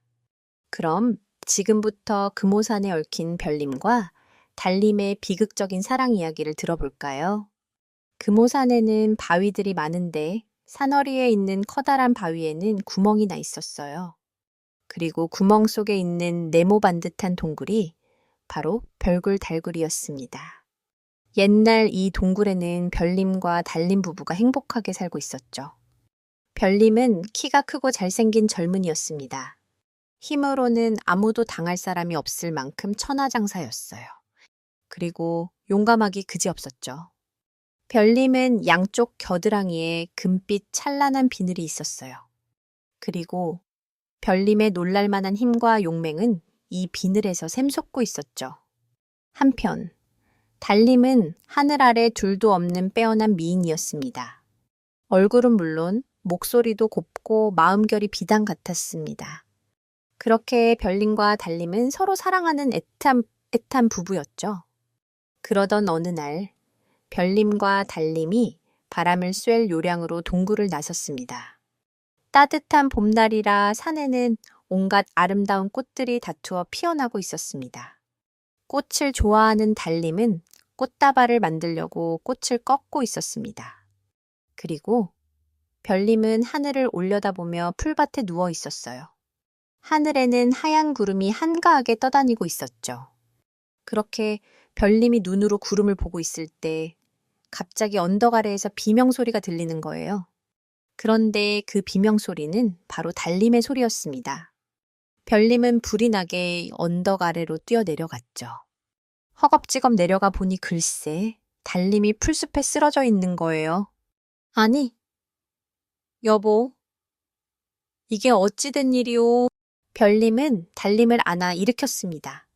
그럼 지금부터 금오산에 얽힌 별님과 달님의 비극적인 사랑 이야기를 들어볼까요? 금오산에는 바위들이 많은데 산허리에 있는 커다란 바위에는 구멍이 나 있었어요. 그리고 구멍 속에 있는 네모 반듯한 동굴이 바로 별굴달굴이었습니다. 옛날 이 동굴에는 별님과 달님 부부가 행복하게 살고 있었죠. 별님은 키가 크고 잘생긴 젊은이였습니다. 힘으로는 아무도 당할 사람이 없을 만큼 천하장사였어요. 그리고 용감하기 그지없었죠. 별님은 양쪽 겨드랑이에 금빛 찬란한 비늘이 있었어요. 그리고 별님의 놀랄만한 힘과 용맹은 이 비늘에서 샘솟고 있었죠. 한편 달님은 하늘 아래 둘도 없는 빼어난 미인이었습니다. 얼굴은 물론 목소리도 곱고 마음결이 비단 같았습니다. 그렇게 별님과 달님은 서로 사랑하는 애탄 부부였죠. 그러던 어느 날 별님과 달님이 바람을 쐴 요량으로 동굴을 나섰습니다. 따뜻한 봄날이라 산에는 온갖 아름다운 꽃들이 다투어 피어나고 있었습니다. 꽃을 좋아하는 달님은 꽃다발을 만들려고 꽃을 꺾고 있었습니다. 그리고 별님은 하늘을 올려다보며 풀밭에 누워 있었어요. 하늘에는 하얀 구름이 한가하게 떠다니고 있었죠. 그렇게 별님이 눈으로 구름을 보고 있을 때 갑자기 언덕 아래에서 비명소리가 들리는 거예요. 그런데 그 비명소리는 바로 달님의 소리였습니다. 별님은 불이 나게 언덕 아래로 뛰어내려갔죠. 허겁지겁 내려가 보니 글쎄 달님이 풀숲에 쓰러져 있는 거예요. 아니, 여보, 이게 어찌 된 일이오? 별님은 달님을 안아 일으켰습니다.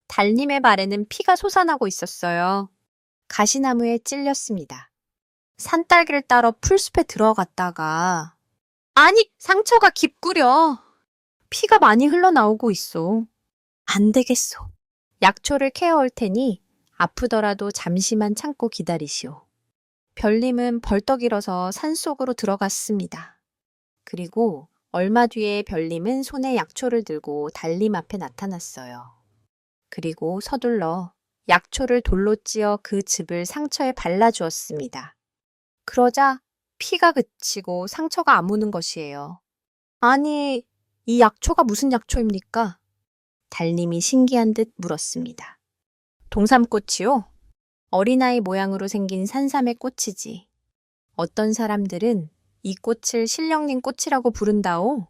달님의 발에는 피가 솟아나고 있었어요. 가시나무에 찔렸습니다. 산딸기를 따러 풀숲에 들어갔다가 아니, 상처가 깊구려. 피가 많이 흘러나오고 있어. 안 되겠소. 약초를 캐어올 테니 아프더라도 잠시만 참고 기다리시오. 별님은 벌떡 일어서 산속으로 들어갔습니다. 그리고 얼마 뒤에 별님은 손에 약초를 들고 달님 앞에 나타났어요. 그리고 서둘러 약초를 돌로 찧어 그 즙을 상처에 발라주었습니다. 그러자 피가 그치고 상처가 아무는 것이에요. 아니, 이 약초가 무슨 약초입니까? 달님이 신기한 듯 물었습니다. 동삼꽃이요? 어린아이 모양으로 생긴 산삼의 꽃이지. 어떤 사람들은 이 꽃을 신령님 꽃이라고 부른다오.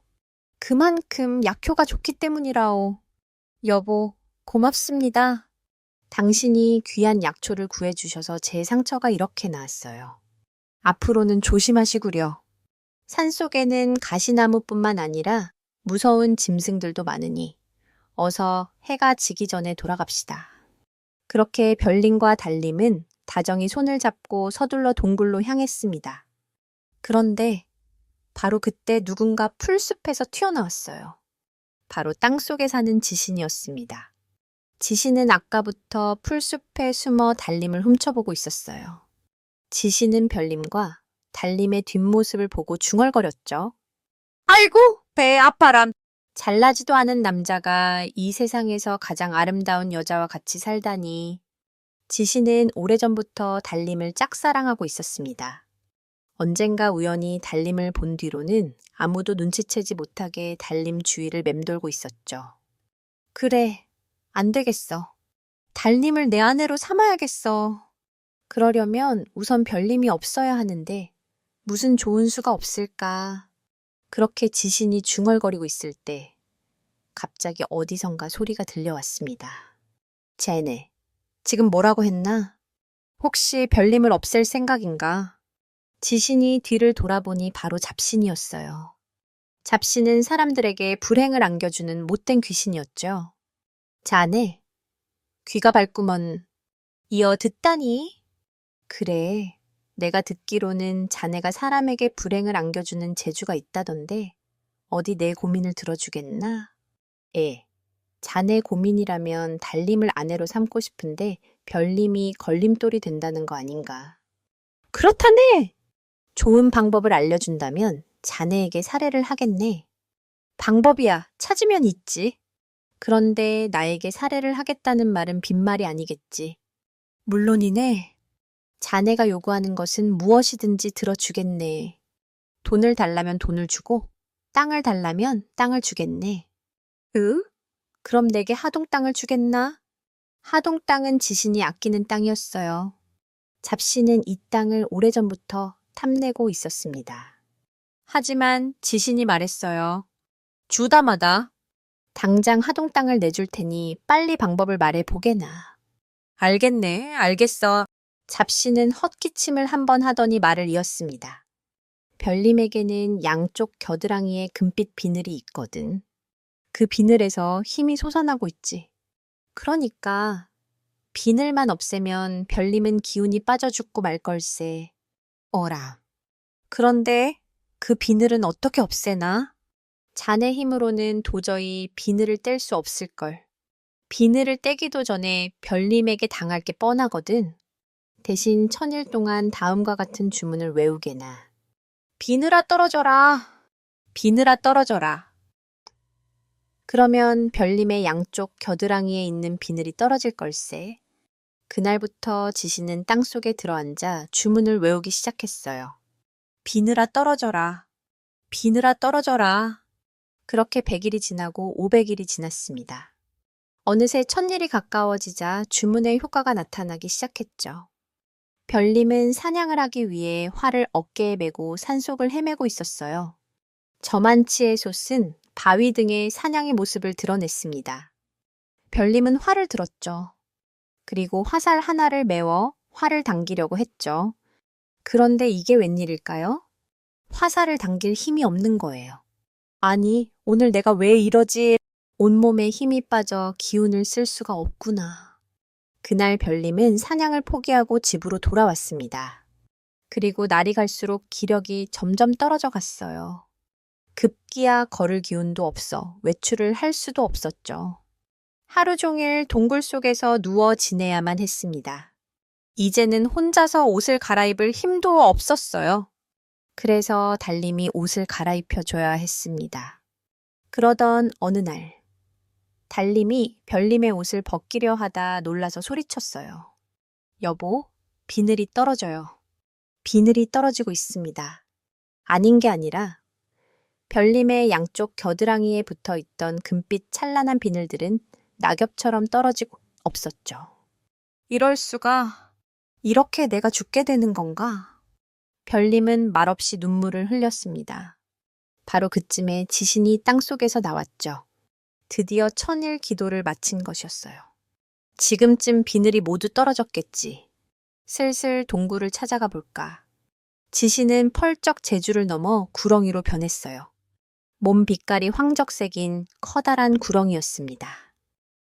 그만큼 약효가 좋기 때문이라오. 여보, 고맙습니다. 당신이 귀한 약초를 구해주셔서 제 상처가 이렇게 나았어요. 앞으로는 조심하시구려. 산속에는 가시나무뿐만 아니라 무서운 짐승들도 많으니 어서 해가 지기 전에 돌아갑시다. 그렇게 별님과 달님은 다정히 손을 잡고 서둘러 동굴로 향했습니다. 그런데 바로 그때 누군가 풀숲에서 튀어나왔어요. 바로 땅속에 사는 지신이었습니다. 지신은 아까부터 풀숲에 숨어 달님을 훔쳐보고 있었어요. 지신은 별님과 달님의 뒷모습을 보고 중얼거렸죠. 아이고, 배 아파라. 잘나지도 않은 남자가 이 세상에서 가장 아름다운 여자와 같이 살다니. 지신은 오래전부터 달님을 짝사랑하고 있었습니다. 언젠가 우연히 달님을 본 뒤로는 아무도 눈치채지 못하게 달님 주위를 맴돌고 있었죠. 그래, 안 되겠어. 달님을 내 아내로 삼아야겠어. 그러려면 우선 별님이 없어야 하는데 무슨 좋은 수가 없을까. 그렇게 지신이 중얼거리고 있을 때 갑자기 어디선가 소리가 들려왔습니다. 쟤네, 지금 뭐라고 했나? 혹시 별님을 없앨 생각인가? 지신이 뒤를 돌아보니 바로 잡신이었어요. 잡신은 사람들에게 불행을 안겨주는 못된 귀신이었죠. 자네, 귀가 밝구먼. 이어 듣다니? 그래, 내가 듣기로는 자네가 사람에게 불행을 안겨주는 재주가 있다던데 어디 내 고민을 들어주겠나? 자네 고민이라면 달님을 아내로 삼고 싶은데 별님이 걸림돌이 된다는 거 아닌가? 그렇다네! 좋은 방법을 알려준다면 자네에게 살해를 하겠네. 방법이야, 찾으면 있지. 그런데 나에게 살해를 하겠다는 말은 빈말이 아니겠지. 물론이네. 자네가 요구하는 것은 무엇이든지 들어주겠네. 돈을 달라면 돈을 주고 땅을 달라면 땅을 주겠네. 그럼 내게 하동 땅을 주겠나? 하동 땅은 지신이 아끼는 땅이었어요. 잡신은 이 땅을 오래전부터 탐내고 있었습니다. 하지만 지신이 말했어요. 주다마다 당장 하동 땅을 내줄 테니 빨리 방법을 말해 보게나. 알겠네, 알겠어. 잡신은 헛기침을 한 번 하더니 말을 이었습니다. 별님에게는 양쪽 겨드랑이에 금빛 비늘이 있거든. 그 비늘에서 힘이 솟아나고 있지. 그러니까 비늘만 없애면 별님은 기운이 빠져 죽고 말 걸세. 어라. 그런데 그 비늘은 어떻게 없애나? 자네 힘으로는 도저히 비늘을 뗄 수 없을걸. 비늘을 떼기도 전에 별님에게 당할 게 뻔하거든. 대신 1000일 동안 다음과 같은 주문을 외우게나. 비늘아 떨어져라. 비늘아 떨어져라. 그러면 별님의 양쪽 겨드랑이에 있는 비늘이 떨어질 걸세. 그날부터 지신은 땅속에 들어앉아 주문을 외우기 시작했어요. 비늘아 떨어져라. 비늘아 떨어져라. 그렇게 100일이 지나고 500일이 지났습니다. 어느새 1000일이 가까워지자 주문의 효과가 나타나기 시작했죠. 별님은 사냥을 하기 위해 활을 어깨에 메고 산속을 헤매고 있었어요. 저만치의 솥은 바위 등의 사냥의 모습을 드러냈습니다. 별님은 활을 들었죠. 그리고 화살 하나를 메워 활을 당기려고 했죠. 그런데 이게 웬일일까요? 화살을 당길 힘이 없는 거예요. 아니, 오늘 내가 왜 이러지? 온몸에 힘이 빠져 기운을 쓸 수가 없구나. 그날 별님은 사냥을 포기하고 집으로 돌아왔습니다. 그리고 날이 갈수록 기력이 점점 떨어져 갔어요. 급기야 걸을 기운도 없어 외출을 할 수도 없었죠. 하루 종일 동굴 속에서 누워 지내야만 했습니다. 이제는 혼자서 옷을 갈아입을 힘도 없었어요. 그래서 달님이 옷을 갈아입혀줘야 했습니다. 그러던 어느 날, 달님이 별님의 옷을 벗기려 하다 놀라서 소리쳤어요. 여보, 비늘이 떨어져요. 비늘이 떨어지고 있습니다. 아닌 게 아니라 별님의 양쪽 겨드랑이에 붙어 있던 금빛 찬란한 비늘들은 낙엽처럼 떨어지고 없었죠. 이럴 수가. 이렇게 내가 죽게 되는 건가? 별님은 말없이 눈물을 흘렸습니다. 바로 그쯤에 지신이 땅속에서 나왔죠. 드디어 천일 기도를 마친 것이었어요. 지금쯤 비늘이 모두 떨어졌겠지. 슬슬 동굴을 찾아가 볼까. 지신은 펄쩍 제주를 넘어 구렁이로 변했어요. 몸 빛깔이 황적색인 커다란 구렁이였습니다.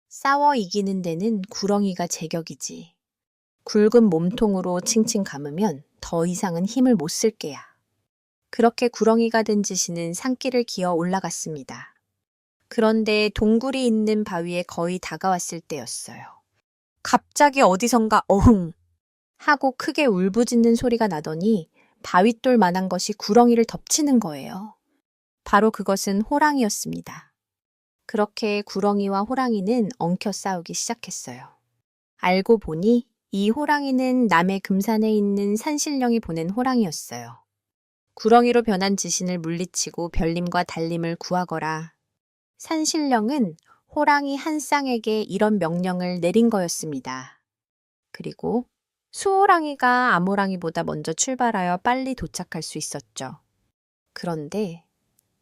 싸워 이기는 데는 구렁이가 제격이지. 굵은 몸통으로 칭칭 감으면 더 이상은 힘을 못 쓸 게야. 그렇게 구렁이가 된 지신은 산길을 기어 올라갔습니다. 그런데 동굴이 있는 바위에 거의 다가왔을 때였어요. 갑자기 어디선가 어흥 하고 크게 울부짖는 소리가 나더니 바윗돌 만한 것이 구렁이를 덮치는 거예요. 바로 그것은 호랑이였습니다. 그렇게 구렁이와 호랑이는 엉켜 싸우기 시작했어요. 알고 보니 이 호랑이는 남해 금산에 있는 산신령이 보낸 호랑이였어요. 구렁이로 변한 지신을 물리치고 별님과 달님을 구하거라. 산신령은 호랑이 한 쌍에게 이런 명령을 내린 거였습니다. 그리고 수호랑이가 암호랑이보다 먼저 출발하여 빨리 도착할 수 있었죠. 그런데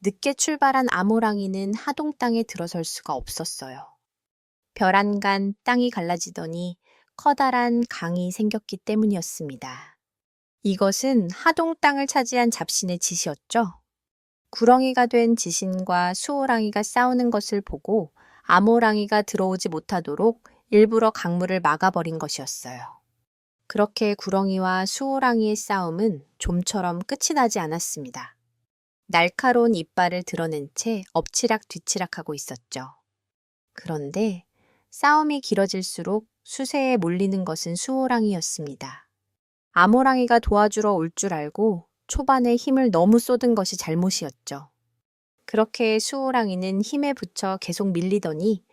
늦게 출발한 암호랑이는 하동 땅에 들어설 수가 없었어요. 별안간 땅이 갈라지더니 커다란 강이 생겼기 때문이었습니다. 이것은 하동 땅을 차지한 잡신의 짓이었죠. 구렁이가 된 지신과 수호랑이가 싸우는 것을 보고 암호랑이가 들어오지 못하도록 일부러 강물을 막아버린 것이었어요. 그렇게 구렁이와 수호랑이의 싸움은 좀처럼 끝이 나지 않았습니다. 날카로운 이빨을 드러낸 채 엎치락 뒤치락하고 있었죠. 그런데 싸움이 길어질수록 수세에 몰리는 것은 수호랑이였습니다. 암호랑이가 도와주러 올 줄 알고 초반에 힘을 너무 쏟은 것이 잘못이었죠. 그렇게 수호랑이는 힘에 부쳐 계속 밀리더니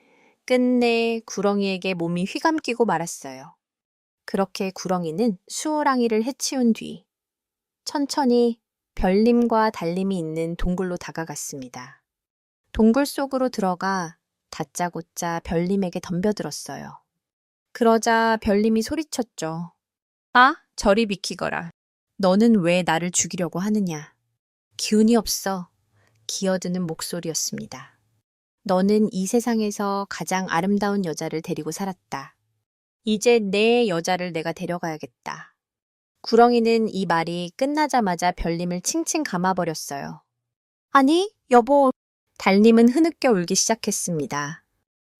끝내 구렁이에게 몸이 휘감기고 말았어요. 그렇게 구렁이는 수호랑이를 해치운 뒤 천천히 별님과 달님이 있는 동굴로 다가갔습니다. 동굴 속으로 들어가 다짜고짜 별님에게 덤벼들었어요. 그러자 별님이 소리쳤죠. 아, 저리 비키거라. 너는 왜 나를 죽이려고 하느냐. 기운이 없어. 기어드는 목소리였습니다. 너는 이 세상에서 가장 아름다운 여자를 데리고 살았다. 이제 내 여자를 내가 데려가야겠다. 구렁이는 이 말이 끝나자마자 별님을 칭칭 감아버렸어요. 아니, 여보. 달님은 흐느껴 울기 시작했습니다.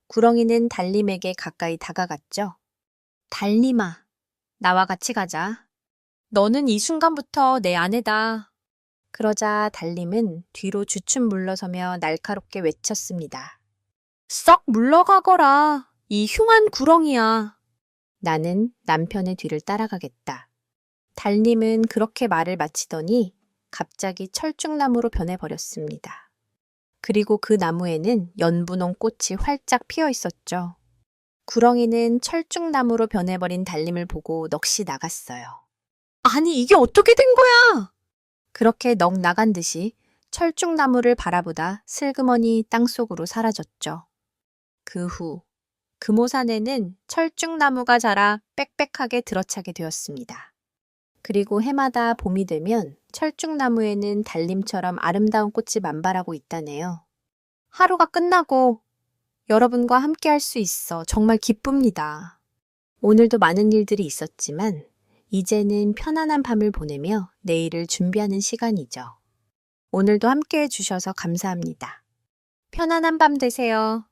구렁이는 달님에게 가까이 다가갔죠. 달님아, 나와 같이 가자. 너는 이 순간부터 내 아내다. 그러자 달님은 뒤로 주춤 물러서며 날카롭게 외쳤습니다. 썩 물러가거라. 이 흉한 구렁이야. 나는 남편의 뒤를 따라가겠다. 달님은 그렇게 말을 마치더니 갑자기 철쭉나무로 변해버렸습니다. 그리고 그 나무에는 연분홍 꽃이 활짝 피어 있었죠. 구렁이는 철쭉나무로 변해버린 달님을 보고 넋이 나갔어요. 아니, 이게 어떻게 된 거야? 그렇게 넋 나간 듯이 철쭉나무를 바라보다 슬그머니 땅속으로 사라졌죠. 그 후 금오산에는 철쭉나무가 자라 빽빽하게 들어차게 되었습니다. 그리고 해마다 봄이 되면 철쭉나무에는 달님처럼 아름다운 꽃이 만발하고 있다네요. 하루가 끝나고 여러분과 함께 할 수 있어 정말 기쁩니다. 오늘도 많은 일들이 있었지만 이제는 편안한 밤을 보내며 내일을 준비하는 시간이죠. 오늘도 함께 해주셔서 감사합니다. 편안한 밤 되세요.